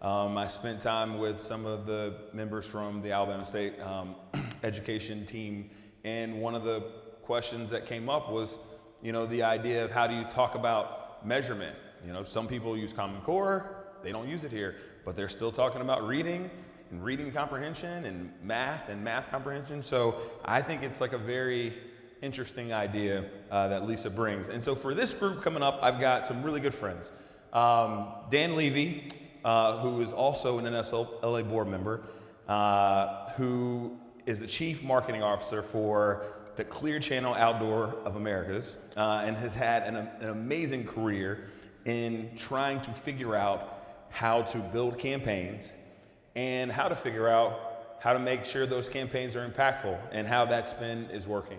I spent time with some of the members from the Alabama State education team, and one of the questions that came up was, the idea of how do you talk about measurement? Some people use Common Core, they don't use it here, but they're still talking about reading and reading comprehension and math comprehension. So I think it's like a very interesting idea that Lisa brings. And so for this group coming up, I've got some really good friends. Dan Levy, who is also an NSLA board member, who is the Chief Marketing Officer for the Clear Channel Outdoor of Americas, and has had an amazing career in trying to figure out how to build campaigns and how to figure out how to make sure those campaigns are impactful and how that spin is working.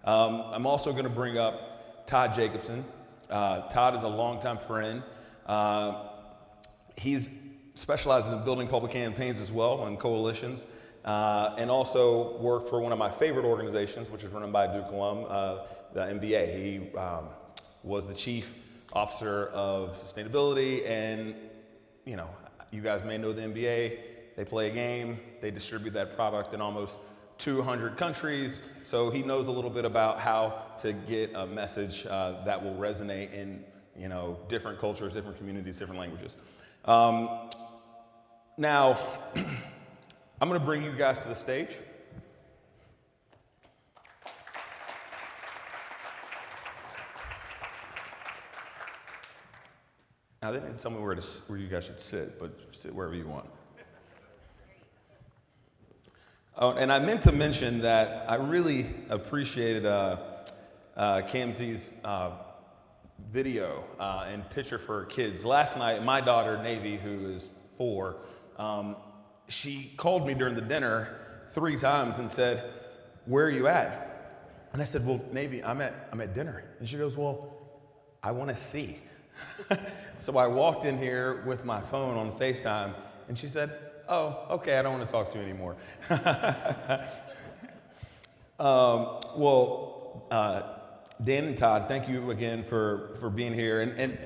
I'm also going to bring up Todd Jacobson. Todd is a longtime friend. He's specializes in building public campaigns as well and coalitions, and also worked for one of my favorite organizations, which is run by a Duke alum, the NBA. He was the chief officer of sustainability, and you guys may know the NBA. They play a game, they distribute that product in almost 200 countries, so he knows a little bit about how to get a message that will resonate in, you know, different cultures, different communities, different languages. Now, I'm going to bring you guys to the stage. Now, they didn't tell me where you guys should sit, but sit wherever you want. Oh, and I meant to mention that I really appreciated Kamsi's video and picture for kids. Last night, my daughter, Navy, who is 4, she called me during the dinner 3 times and said, "Where are you at?" And I said, "Well, Navy, I'm at dinner." And she goes, "Well, I want to see." So I walked in here with my phone on FaceTime, and she said, "Oh, okay, I don't want to talk to you anymore." Dan and Todd, thank you again for being here, and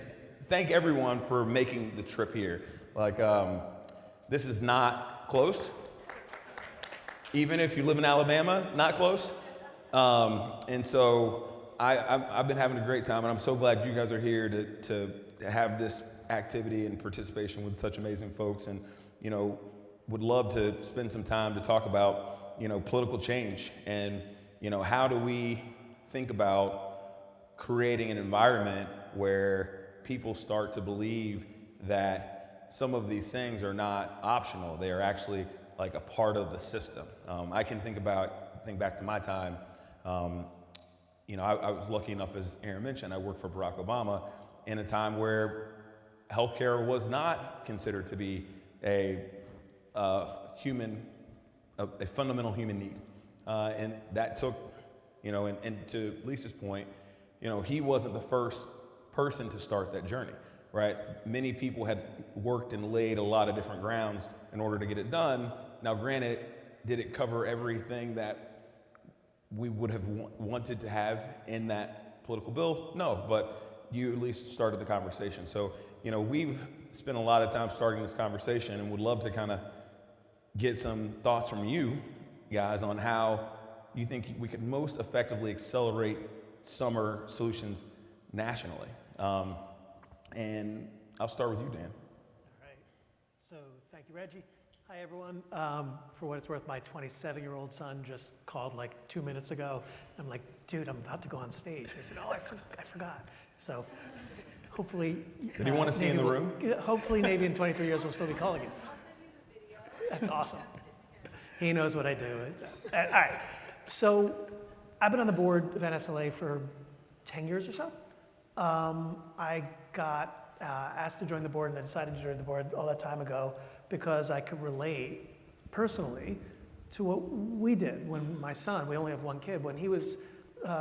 thank everyone for making the trip here. Like, this is not close. Even if you live in Alabama, not close. And so I've been having a great time, and I'm so glad you guys are here to have this activity and participation with such amazing folks, and, you know, would love to spend some time to talk about, you know, political change and, you know, how do we think about creating an environment where people start to believe that some of these things are not optional. They are actually like a part of the system. I can think back to my time. You know, I was lucky enough, as Aaron mentioned, I worked for Barack Obama in a time where healthcare was not considered to be a fundamental human need. And that took, you know, and to Lisa's point, you know, he wasn't the first person to start that journey, right? Many people had worked and laid a lot of different grounds in order to get it done. Now, granted, did it cover everything that we would have wanted to have in that political bill? No, but you at least started the conversation. So, you know, we've spent a lot of time starting this conversation and would love to kind of get some thoughts from you guys on how you think we could most effectively accelerate summer solutions nationally. And I'll start with you, Dan. All right. So thank you, Reggie. Hi, everyone. For what it's worth, my 27-year-old son just called like 2 minutes ago. I'm like, dude, I'm about to go on stage. I said, oh, I forgot. So hopefully... Did he want to see in the room? Hopefully Navy in 23 years will still be calling you. That's awesome. He knows what I do. All right. So I've been on the board of NSLA for 10 years or so. I got asked to join the board, and I decided to join the board all that time ago because I could relate personally to what we did when my son, we only have one kid, when he was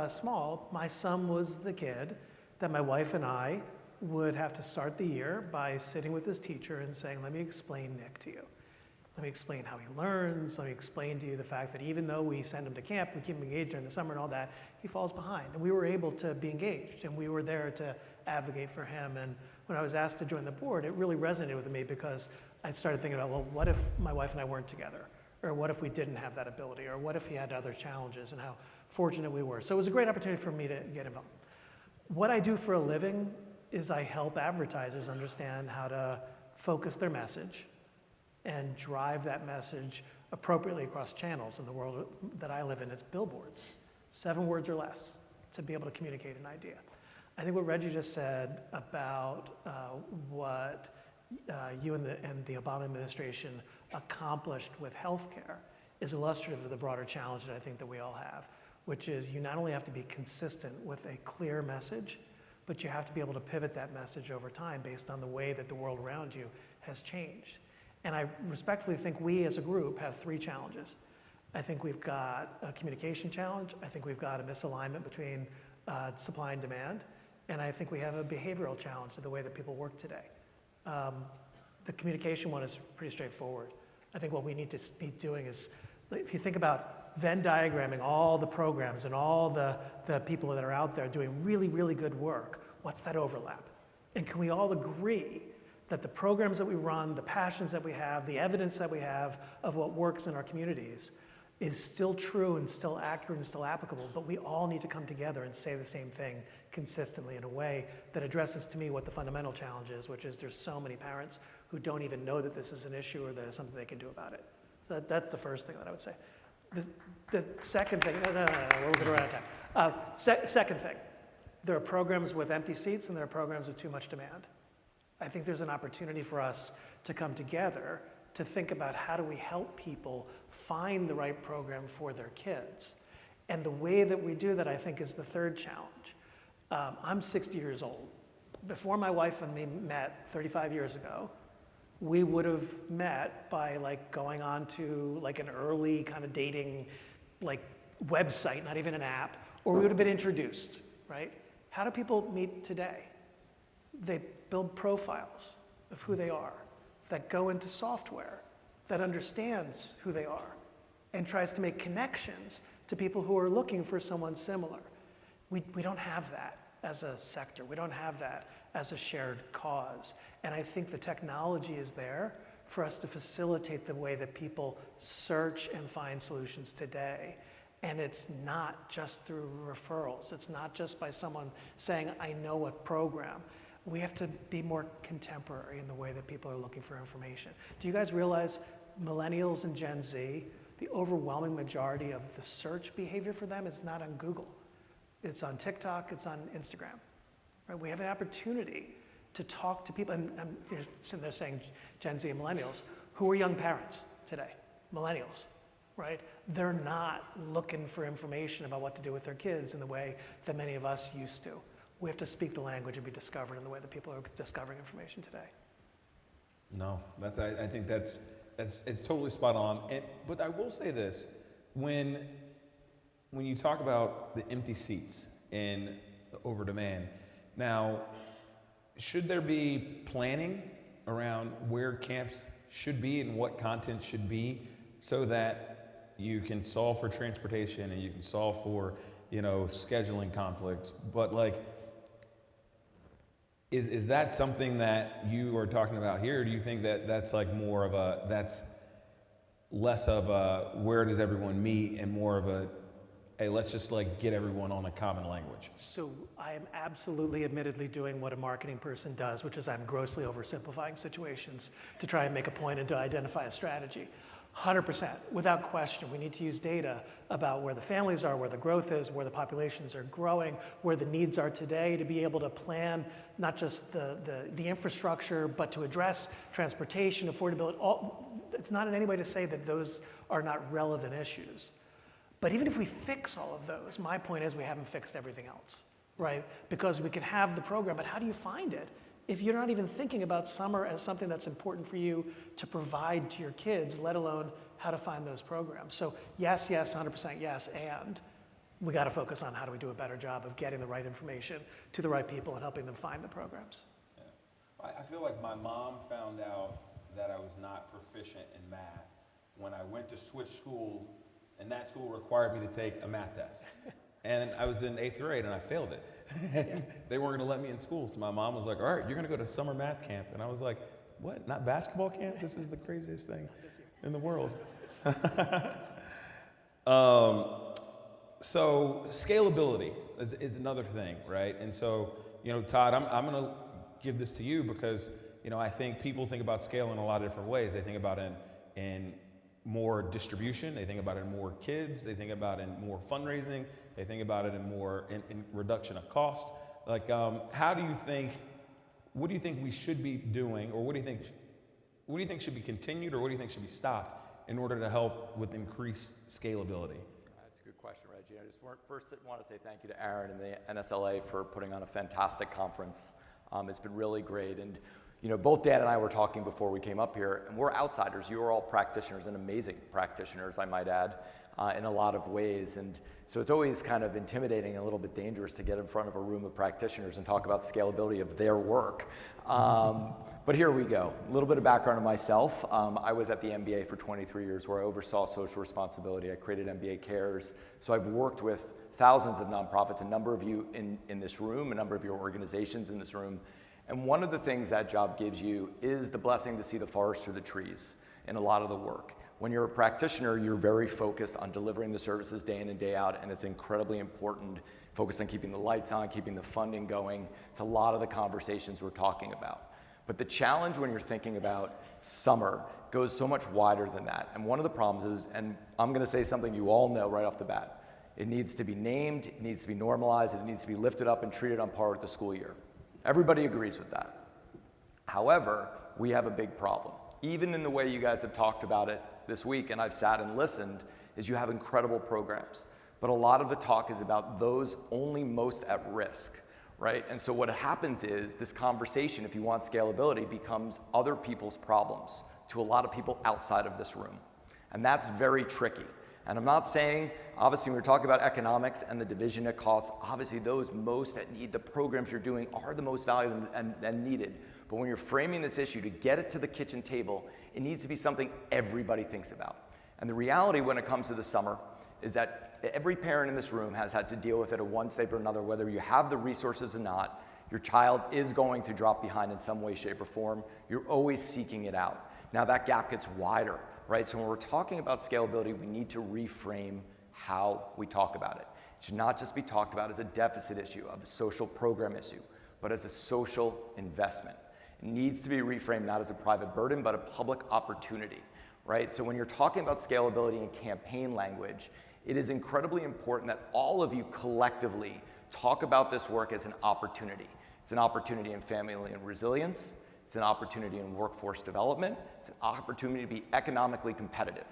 small, my son was the kid that my wife and I would have to start the year by sitting with his teacher and saying, let me explain Nick to you. Let me explain how he learns. Let me explain to you the fact that even though we send him to camp, we keep him engaged during the summer and all that, he falls behind. And we were able to be engaged, and we were there to advocate for him. And when I was asked to join the board, it really resonated with me because I started thinking about, well, what if my wife and I weren't together? Or what if we didn't have that ability? Or what if he had other challenges, and how fortunate we were? So it was a great opportunity for me to get involved. What I do for a living is I help advertisers understand how to focus their message and drive that message appropriately across channels. In the world that I live in, it's billboards, 7 words or less, to be able to communicate an idea. I think what Reggie just said about what you and the Obama administration accomplished with healthcare is illustrative of the broader challenge that I think that we all have, which is you not only have to be consistent with a clear message, but you have to be able to pivot that message over time based on the way that the world around you has changed. And I respectfully think we as a group have 3 challenges. I think we've got a communication challenge. I think we've got a misalignment between supply and demand. And I think we have a behavioral challenge to the way that people work today. The communication one is pretty straightforward. I think what we need to be doing is, if you think about Venn diagramming all the programs and all the people that are out there doing really, really good work, what's that overlap? And can we all agree that the programs that we run, the passions that we have, the evidence that we have of what works in our communities is still true and still accurate and still applicable, but we all need to come together and say the same thing consistently in a way that addresses to me what the fundamental challenge is, which is there's so many parents who don't even know that this is an issue or that there's something they can do about it. So that's the first thing that I would say. The second thing, no, we're going to run out of time. Second thing, there are programs with empty seats and there are programs with too much demand. I think there's an opportunity for us to come together to think about how do we help people find the right program for their kids. And the way that we do that, I think, is the third challenge. I'm 60 years old. Before my wife and me met 35 years ago, we would have met by like going on to like an early kind of dating like website, not even an app, or we would have been introduced, right? How do people meet today? They build profiles of who they are that go into software that understands who they are and tries to make connections to people who are looking for someone similar. We don't have that as a sector. We don't have that as a shared cause. And I think the technology is there for us to facilitate the way that people search and find solutions today. And it's not just through referrals. It's not just by someone saying, I know a program. We have to be more contemporary in the way that people are looking for information. Do you guys realize millennials and Gen Z, the overwhelming majority of the search behavior for them is not on Google. It's on TikTok, it's on Instagram. Right? We have an opportunity to talk to people, and you're sitting there saying Gen Z and millennials, who are young parents today? Millennials, right? They're not looking for information about what to do with their kids in the way that many of us used to. We have to speak the language and be discovered in the way that people are discovering information today. No, I think it's totally spot on. But I will say this, when you talk about the empty seats and the over demand, now, should there be planning around where camps should be and what content should be so that you can solve for transportation and you can solve for, scheduling conflicts? But like, is that something that you are talking about here? Or do you think that that's like more of that's less of a where does everyone meet and more of a, hey, let's just like get everyone on a common language? So I am absolutely admittedly doing what a marketing person does, which is I'm grossly oversimplifying situations to try and make a point and to identify a strategy. 100%, without question, we need to use data about where the families are, where the growth is, where the populations are growing, where the needs are today to be able to plan not just the infrastructure, but to address transportation, affordability. It's not in any way to say that those are not relevant issues. But even if we fix all of those, my point is we haven't fixed everything else, right? Because we can have the program, but how do you find it if you're not even thinking about summer as something that's important for you to provide to your kids, let alone how to find those programs? So yes, 100% yes, and we got to focus on how do we do a better job of getting the right information to the right people and helping them find the programs. Yeah. I feel like my mom found out that I was not proficient in math when I went to switch school, and that school required me to take a math test. And I was in 8th grade and I failed it. And they weren't gonna let me in school. So my mom was like, all right, you're gonna go to summer math camp. And I was like, what, not basketball camp? This is the craziest thing in the world. So scalability is another thing, right? And so, Todd, I'm gonna give this to you because, I think people think about scale in a lot of different ways. They think about it in more distribution, they think about it in more kids, they think about it in more fundraising, they think about it in more in reduction of cost. Like, what do you think we should be doing, or what do you think should be continued, or what do you think should be stopped in order to help with increased scalability? That's a good question, Reggie. I just first want to say thank you to Aaron and the NSLA for putting on a fantastic conference. It's been really great. And both Dan and I were talking before we came up here, and we're outsiders. You are all practitioners, and amazing practitioners, I might add, in a lot of ways. And so it's always kind of intimidating and a little bit dangerous to get in front of a room of practitioners and talk about the scalability of their work. But here we go. A little bit of background on myself. I was at the MBA for 23 years where I oversaw social responsibility. I created MBA Cares. So I've worked with thousands of nonprofits, a number of you in this room, a number of your organizations in this room. And one of the things that job gives you is the blessing to see the forest through the trees in a lot of the work. When you're a practitioner, you're very focused on delivering the services day in and day out, and it's incredibly important, focused on keeping the lights on, keeping the funding going. It's a lot of the conversations we're talking about. But the challenge when you're thinking about summer goes so much wider than that. And one of the problems is, and I'm gonna say something you all know right off the bat, it needs to be named, it needs to be normalized, it needs to be lifted up and treated on par with the school year. Everybody agrees with that. However, we have a big problem. Even in the way you guys have talked about it this week, and I've sat and listened, is you have incredible programs. But a lot of the talk is about those only most at risk, right? And so what happens is this conversation, if you want scalability, becomes other people's problems to a lot of people outside of this room. And that's very tricky. And I'm not saying, obviously, when we're talking about economics and the division it costs, obviously those most that need the programs you're doing are the most valuable and needed. But when you're framing this issue to get it to the kitchen table, it needs to be something everybody thinks about. And the reality when it comes to the summer is that every parent in this room has had to deal with it at one stage or another, whether you have the resources or not. Your child is going to drop behind in some way, shape, or form. You're always seeking it out. Now that gap gets wider, right? So when we're talking about scalability, we need to reframe how we talk about it. It should not just be talked about as a deficit issue, of a social program issue, but as a social investment. It needs to be reframed not as a private burden, but a public opportunity, right? So when you're talking about scalability in campaign language, it is incredibly important that all of you collectively talk about this work as an opportunity. It's an opportunity in family and resilience. It's an opportunity in workforce development. It's an opportunity to be economically competitive.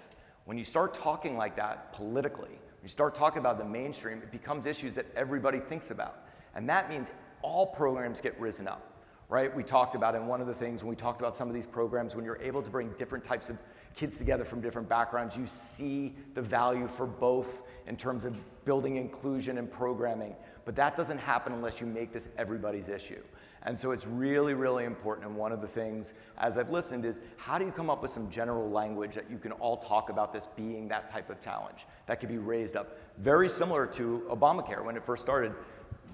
When you start talking like that politically, when you start talking about the mainstream, it becomes issues that everybody thinks about. And that means all programs get risen up. Right? We talked about, and one of the things when we talked about some of these programs, when you're able to bring different types of kids together from different backgrounds, you see the value for both in terms of building inclusion and programming. But that doesn't happen unless you make this everybody's issue. And so it's really, really important. And one of the things, as I've listened, is how do you come up with some general language that you can all talk about this being that type of challenge that could be raised up? Very similar to Obamacare when it first started.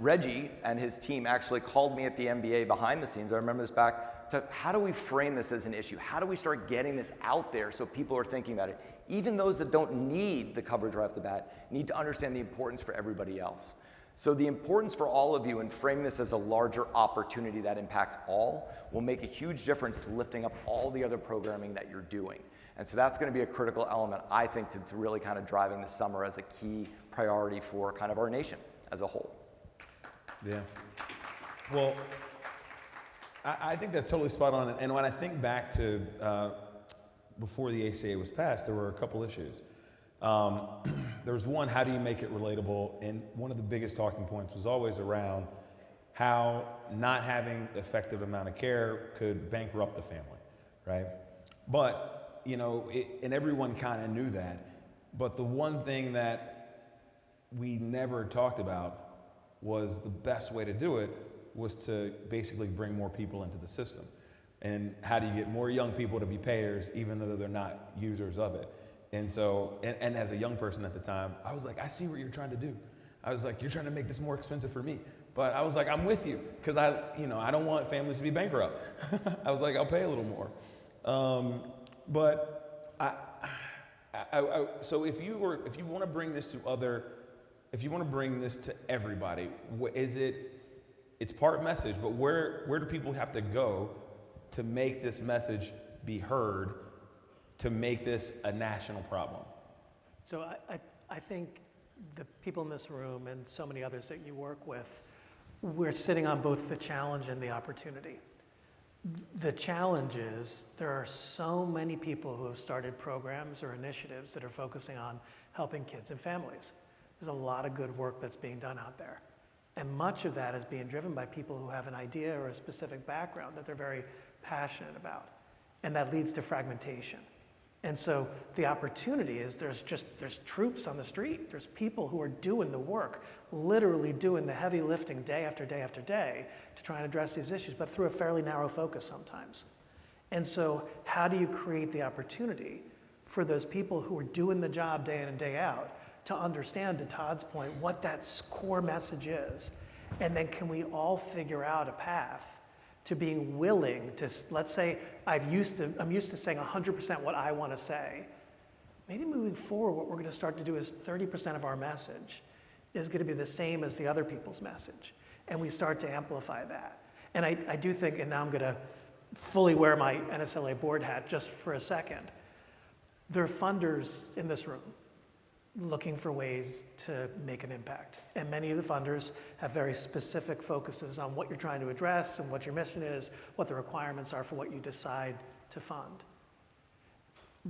Reggie and his team actually called me at the MBA behind the scenes, I remember this back, to how do we frame this as an issue? How do we start getting this out there so people are thinking about it? Even those that don't need the coverage right off the bat need to understand the importance for everybody else. So the importance for all of you in framing this as a larger opportunity that impacts all will make a huge difference to lifting up all the other programming that you're doing. And so that's going to be a critical element, I think, to really kind of driving the summer as a key priority for kind of our nation as a whole. Yeah. Well, I think that's totally spot on. And when I think back to before the ACA was passed, there were a couple issues. There was one, how do you make it relatable? And one of the biggest talking points was always around how not having effective amount of care could bankrupt the family, right? But, you know, and everyone kind of knew that. But the one thing that we never talked about was the best way to do it was to basically bring more people into the system. And how do you get more young people to be payers even though they're not users of it? And so, and as a young person at the time, I was like, I see what you're trying to do. I was like, you're trying to make this more expensive for me. But I was like, I'm with you, because I don't want families to be bankrupt. I was like, I'll pay a little more. So if you want to bring this to everybody, it's part message, but where do people have to go to make this message be heard, to make this a national problem? So I think the people in this room and so many others that you work with, we're sitting on both the challenge and the opportunity. The challenge is there are so many people who have started programs or initiatives that are focusing on helping kids and families. There's a lot of good work that's being done out there. And much of that is being driven by people who have an idea or a specific background that they're very passionate about. And that leads to fragmentation. And so the opportunity is there's troops on the street. There's people who are doing the work, literally doing the heavy lifting day after day after day to try and address these issues, but through a fairly narrow focus sometimes. And so how do you create the opportunity for those people who are doing the job day in and day out to understand, to Todd's point, what that core message is? And then can we all figure out a path to being willing to, let's say I'm used to saying 100% what I want to say. maybe moving forward, what we're going to start to do is 30% of our message is going to be the same as the other people's message. And we start to amplify that. And I do think, and now I'm going to fully wear my NSLA board hat just for a second, there are funders in this room looking for ways to make an impact. And many of the funders have very specific focuses on what you're trying to address and what your mission is, what the requirements are for what you decide to fund.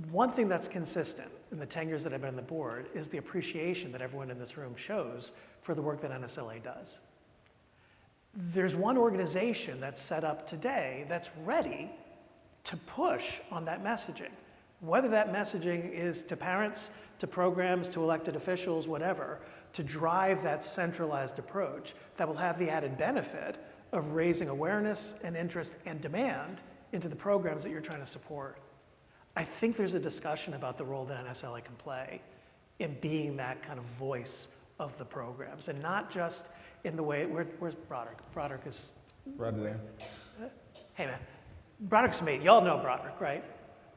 One thing that's consistent in the 10 years that I've been on the board is the appreciation that everyone in this room shows for the work that NSLA does. There's one organization that's set up today that's ready to push on that messaging. Whether that messaging is to parents, to programs, to elected officials, whatever, to drive that centralized approach that will have the added benefit of raising awareness and interest and demand into the programs that you're trying to support. I think there's a discussion about the role that NSLA can play in being that kind of voice of the programs, and not just in the way, where's Broderick? Broderick is... Right there. Hey man, Broderick's a mate. Y'all know Broderick, right?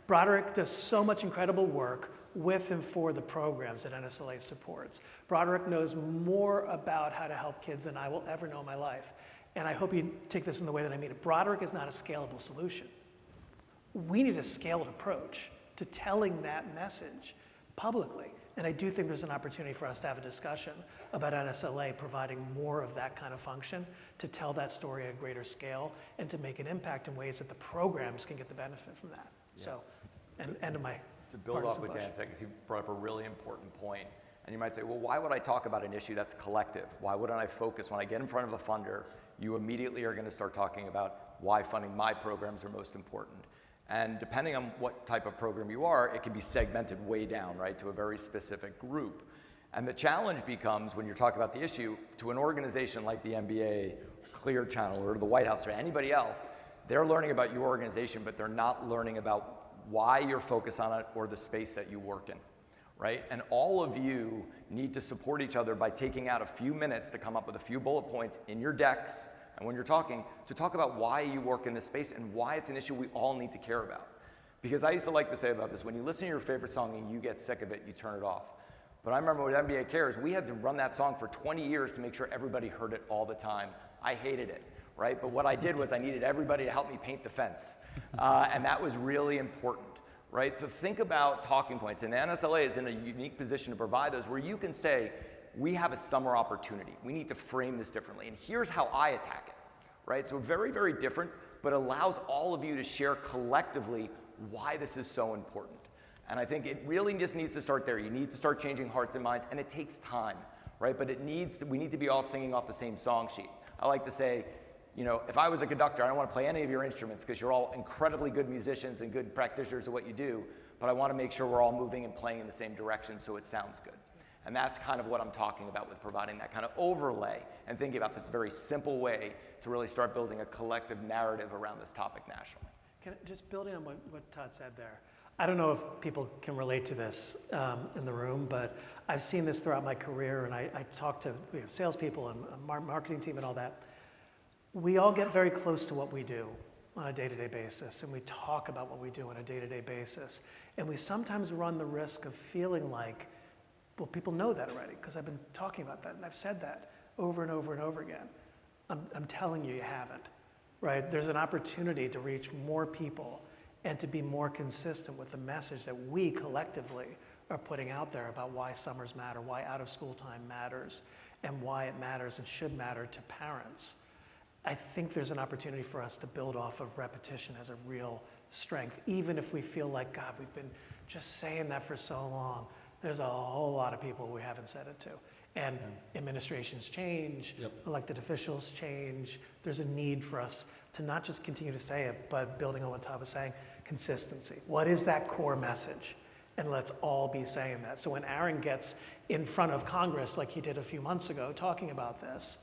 Broderick does so much incredible work with and for the programs that NSLA supports. Broderick knows more about how to help kids than I will ever know in my life. And I hope you take this in the way that I mean it. Broderick is not a scalable solution. We need a scaled approach to telling that message publicly. And I do think there's an opportunity for us to have a discussion about NSLA providing more of that kind of function to tell that story at a greater scale and to make an impact in ways that the programs can get the benefit from that. Yeah. So, end of my To build off partisan what Dan question. said, because he brought up a really important point. And you might say, well, why would I talk about an issue that's collective? Why wouldn't I focus? When I get in front of a funder, you immediately are going to start talking about why funding my programs are most important. And depending on what type of program you are, it can be segmented way down, right, to a very specific group. And the challenge becomes, when you're talking about the issue, to an organization like the NBA, Clear Channel, or the White House, or anybody else, they're learning about your organization, but they're not learning about why you're focused on it or the space that you work in, right? And all of you need to support each other by taking out a few minutes to come up with a few bullet points in your decks and when you're talking, to talk about why you work in this space and why it's an issue we all need to care about. Because I used to like to say about this, when you listen to your favorite song and you get sick of it, you turn it off. But I remember with NBA Cares, we had to run that song for 20 years to make sure everybody heard it all the time. I hated it, right? But what I did was I needed everybody to help me paint the fence. And that was really important, right? So think about talking points. And the NSLA is in a unique position to provide those where you can say, we have a summer opportunity. We need to frame this differently. And here's how I attack it, right? So very, very different, but allows all of you to share collectively why this is so important. And I think it really just needs to start there. You need to start changing hearts and minds, and it takes time, right? But we need to be all singing off the same song sheet. I like to say, you know, if I was a conductor, I don't want to play any of your instruments because you're all incredibly good musicians and good practitioners of what you do, but I want to make sure we're all moving and playing in the same direction so it sounds good. And that's kind of what I'm talking about with providing that kind of overlay and thinking about this very simple way to really start building a collective narrative around this topic nationally. Just building on what Todd said there, I don't know if people can relate to this in the room, but I've seen this throughout my career, and I talk to salespeople and a marketing team and all that. We all get very close to what we do on a day-to-day basis, and we talk about what we do on a day-to-day basis, and we sometimes run the risk of feeling like, well, people know that already, because I've been talking about that, and I've said that over and over and over again. I'm telling you, you haven't, right? There's an opportunity to reach more people and to be more consistent with the message that we collectively are putting out there about why summers matter, why out-of-school time matters, and why it matters and should matter to parents. I think there's an opportunity for us to build off of repetition as a real strength, even if we feel like, God, we've been just saying that for so long. There's a whole lot of people we haven't said it to. And administrations change, elected officials change. There's a need for us to not just continue to say it, but building on what Todd was saying, consistency. What is that core message? And let's all be saying that. So when Aaron gets in front of Congress, like he did a few months ago, talking about this,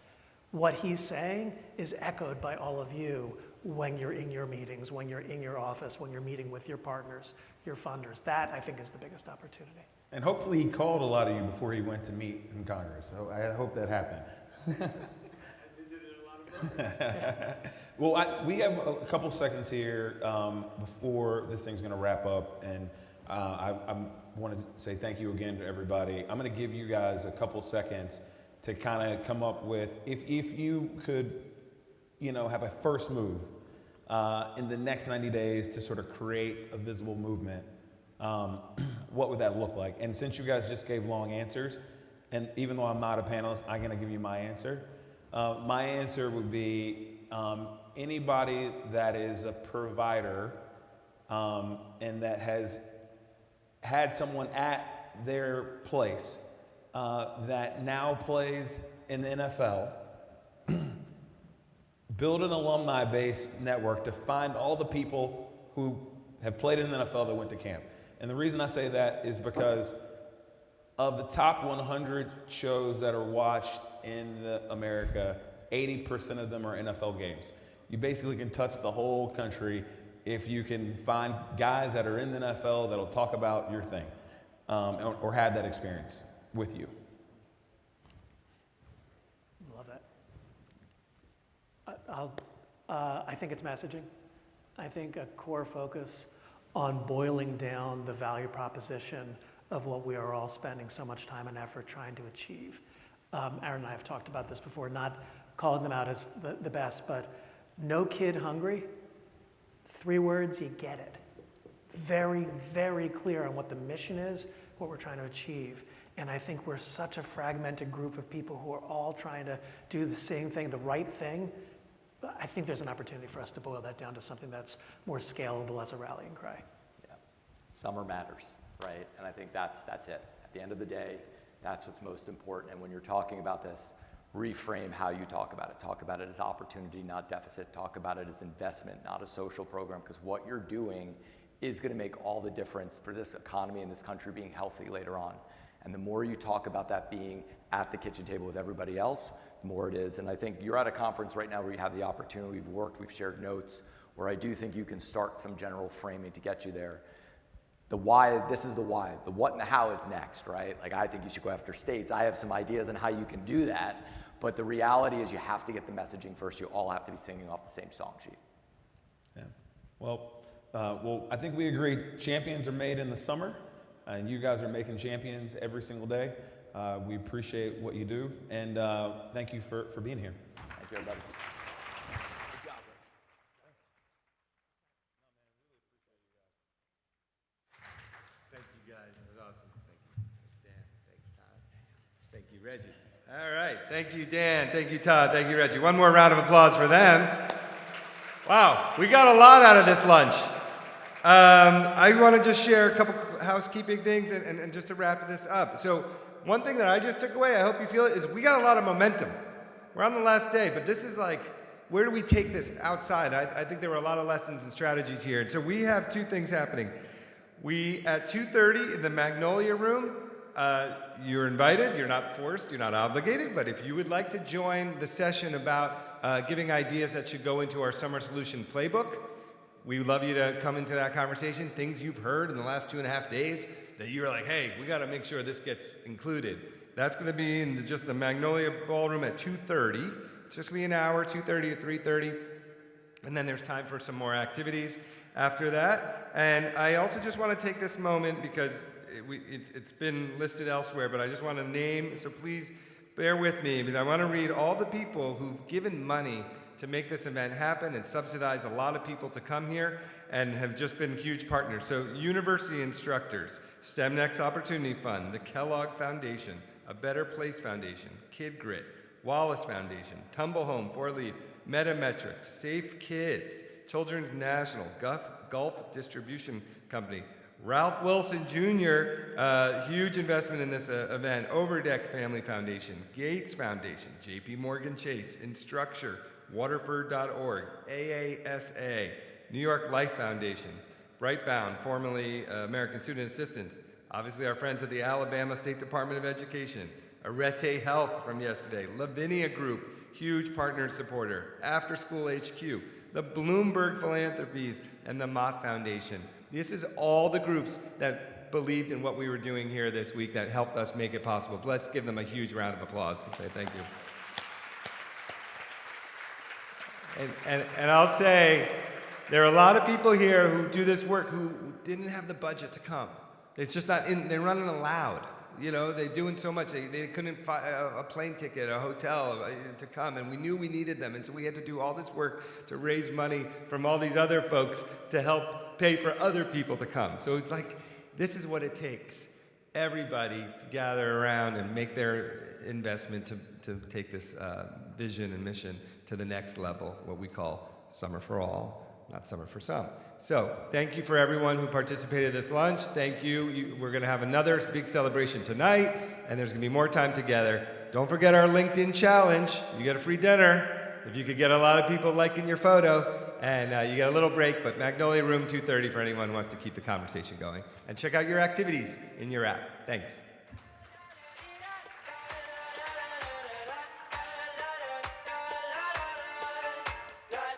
what he's saying is echoed by all of you when you're in your meetings, when you're in your office, when you're meeting with your partners, your funders. That, I think, is the biggest opportunity. And hopefully he called a lot of you before he went to meet in Congress. So I hope that happened. Well, we have a couple seconds here before this thing's going to wrap up. And I want to say thank you again to everybody. I'm going to give you guys a couple seconds to kind of come up with, if you could, have a first move in the next 90 days to sort of create a visible movement, what would that look like? And since you guys just gave long answers, and even though I'm not a panelist, I'm going to give you my answer. My answer would be anybody that is a provider and that has had someone at their place that now plays in the NFL, build an alumni base network to find all the people who have played in the NFL that went to camp. And the reason I say that is because of the top 100 shows that are watched in America, 80% of them are NFL games. You basically can touch the whole country if you can find guys that are in the NFL that'll talk about your thing or had that experience with you. Love that. I think it's messaging. I think a core focus on boiling down the value proposition of what we are all spending so much time and effort trying to achieve. Aaron and I have talked about this before, not calling them out as the best, but no kid hungry, 3 words, you get it. Very, very clear on what the mission is, what we're trying to achieve. And I think we're such a fragmented group of people who are all trying to do the same thing, the right thing. I think there's an opportunity for us to boil that down to something that's more scalable as a rallying cry. Yeah. Summer matters, right? And I think that's it. At the end of the day, that's what's most important. And when you're talking about this, reframe how you talk about it. Talk about it as opportunity, not deficit. Talk about it as investment, not a social program, because what you're doing is going to make all the difference for this economy and this country being healthy later on. And the more you talk about that being at the kitchen table with everybody else, the more it is. And I think you're at a conference right now where you have the opportunity, we've shared notes, where I do think you can start some general framing to get you there. The why, this is the why. The what and the how is next, right? Like, I think you should go after states. I have some ideas on how you can do that. But the reality is you have to get the messaging first. You all have to be singing off the same song sheet. Yeah. Well, I think we agree. Champions are made in the summer, and you guys are making champions every single day. We appreciate what you do, and thank you for being here. Thank you, everybody. Good job, Rick. Thank you, guys. That was awesome. Thank you. Thanks, Dan. Thanks, Todd. Thank you, Reggie. All right. Thank you, Dan. Thank you, Todd. Thank you, Reggie. One more round of applause for them. Wow, we got a lot out of this lunch. I want to just share a couple housekeeping things and just to wrap this up. So one thing that I just took away, I hope you feel it, is we got a lot of momentum. We're on the last day, but this is like, where do we take this outside? I think there were a lot of lessons and strategies here. And so we have 2 things happening. We, at 2:30 in the Magnolia Room, you're invited, you're not forced, you're not obligated, but if you would like to join the session about giving ideas that should go into our Summer Solution Playbook, we would love you to come into that conversation, things you've heard in the last 2.5 days that you're like, hey, we got to make sure this gets included. That's going to be in just the Magnolia Ballroom at 2:30. It's just going to be an hour, 2:30 to 3:30. And then there's time for some more activities after that. And I also just want to take this moment because it's been listed elsewhere, but I just want to name, so please bear with me, because I want to read all the people who've given money to make this event happen and subsidize a lot of people to come here and have just been huge partners. So university instructors, STEM Next Opportunity Fund, the Kellogg Foundation, A Better Place Foundation, Kid Grit, Wallace Foundation, Tumble Home, Fort Lee, Metametrics, Safe Kids, Children's National, Gulf Distribution Company, Ralph Wilson Jr., huge investment in this event, Overdeck Family Foundation, Gates Foundation, JP Morgan Chase, Instructure, Waterford.org, AASA, New York Life Foundation, Brightbound, formerly American Student Assistance, obviously our friends at the Alabama State Department of Education, Arete Health from yesterday, Lavinia Group, huge partner and supporter, After School HQ, the Bloomberg Philanthropies, and the Mott Foundation. This is all the groups that believed in what we were doing here this week that helped us make it possible. Let's give them a huge round of applause and say thank you. And I'll say, there are a lot of people here who do this work who didn't have the budget to come. It's just not in, they're not allowed. You know, they're doing so much. They couldn't find a plane ticket, a hotel to come, and we knew we needed them. And so we had to do all this work to raise money from all these other folks to help pay for other people to come. So it's like, this is what it takes. Everybody to gather around and make their investment to take this vision and mission to the next level, what we call Summer for All, not Summer for Some. So thank you for everyone who participated in this lunch. Thank you. We're going to have another big celebration tonight, and there's going to be more time together. Don't forget our LinkedIn challenge. You get a free dinner if you could get a lot of people liking your photo, and you get a little break, but Magnolia Room 230 for anyone who wants to keep the conversation going. And check out your activities in your app. Thanks.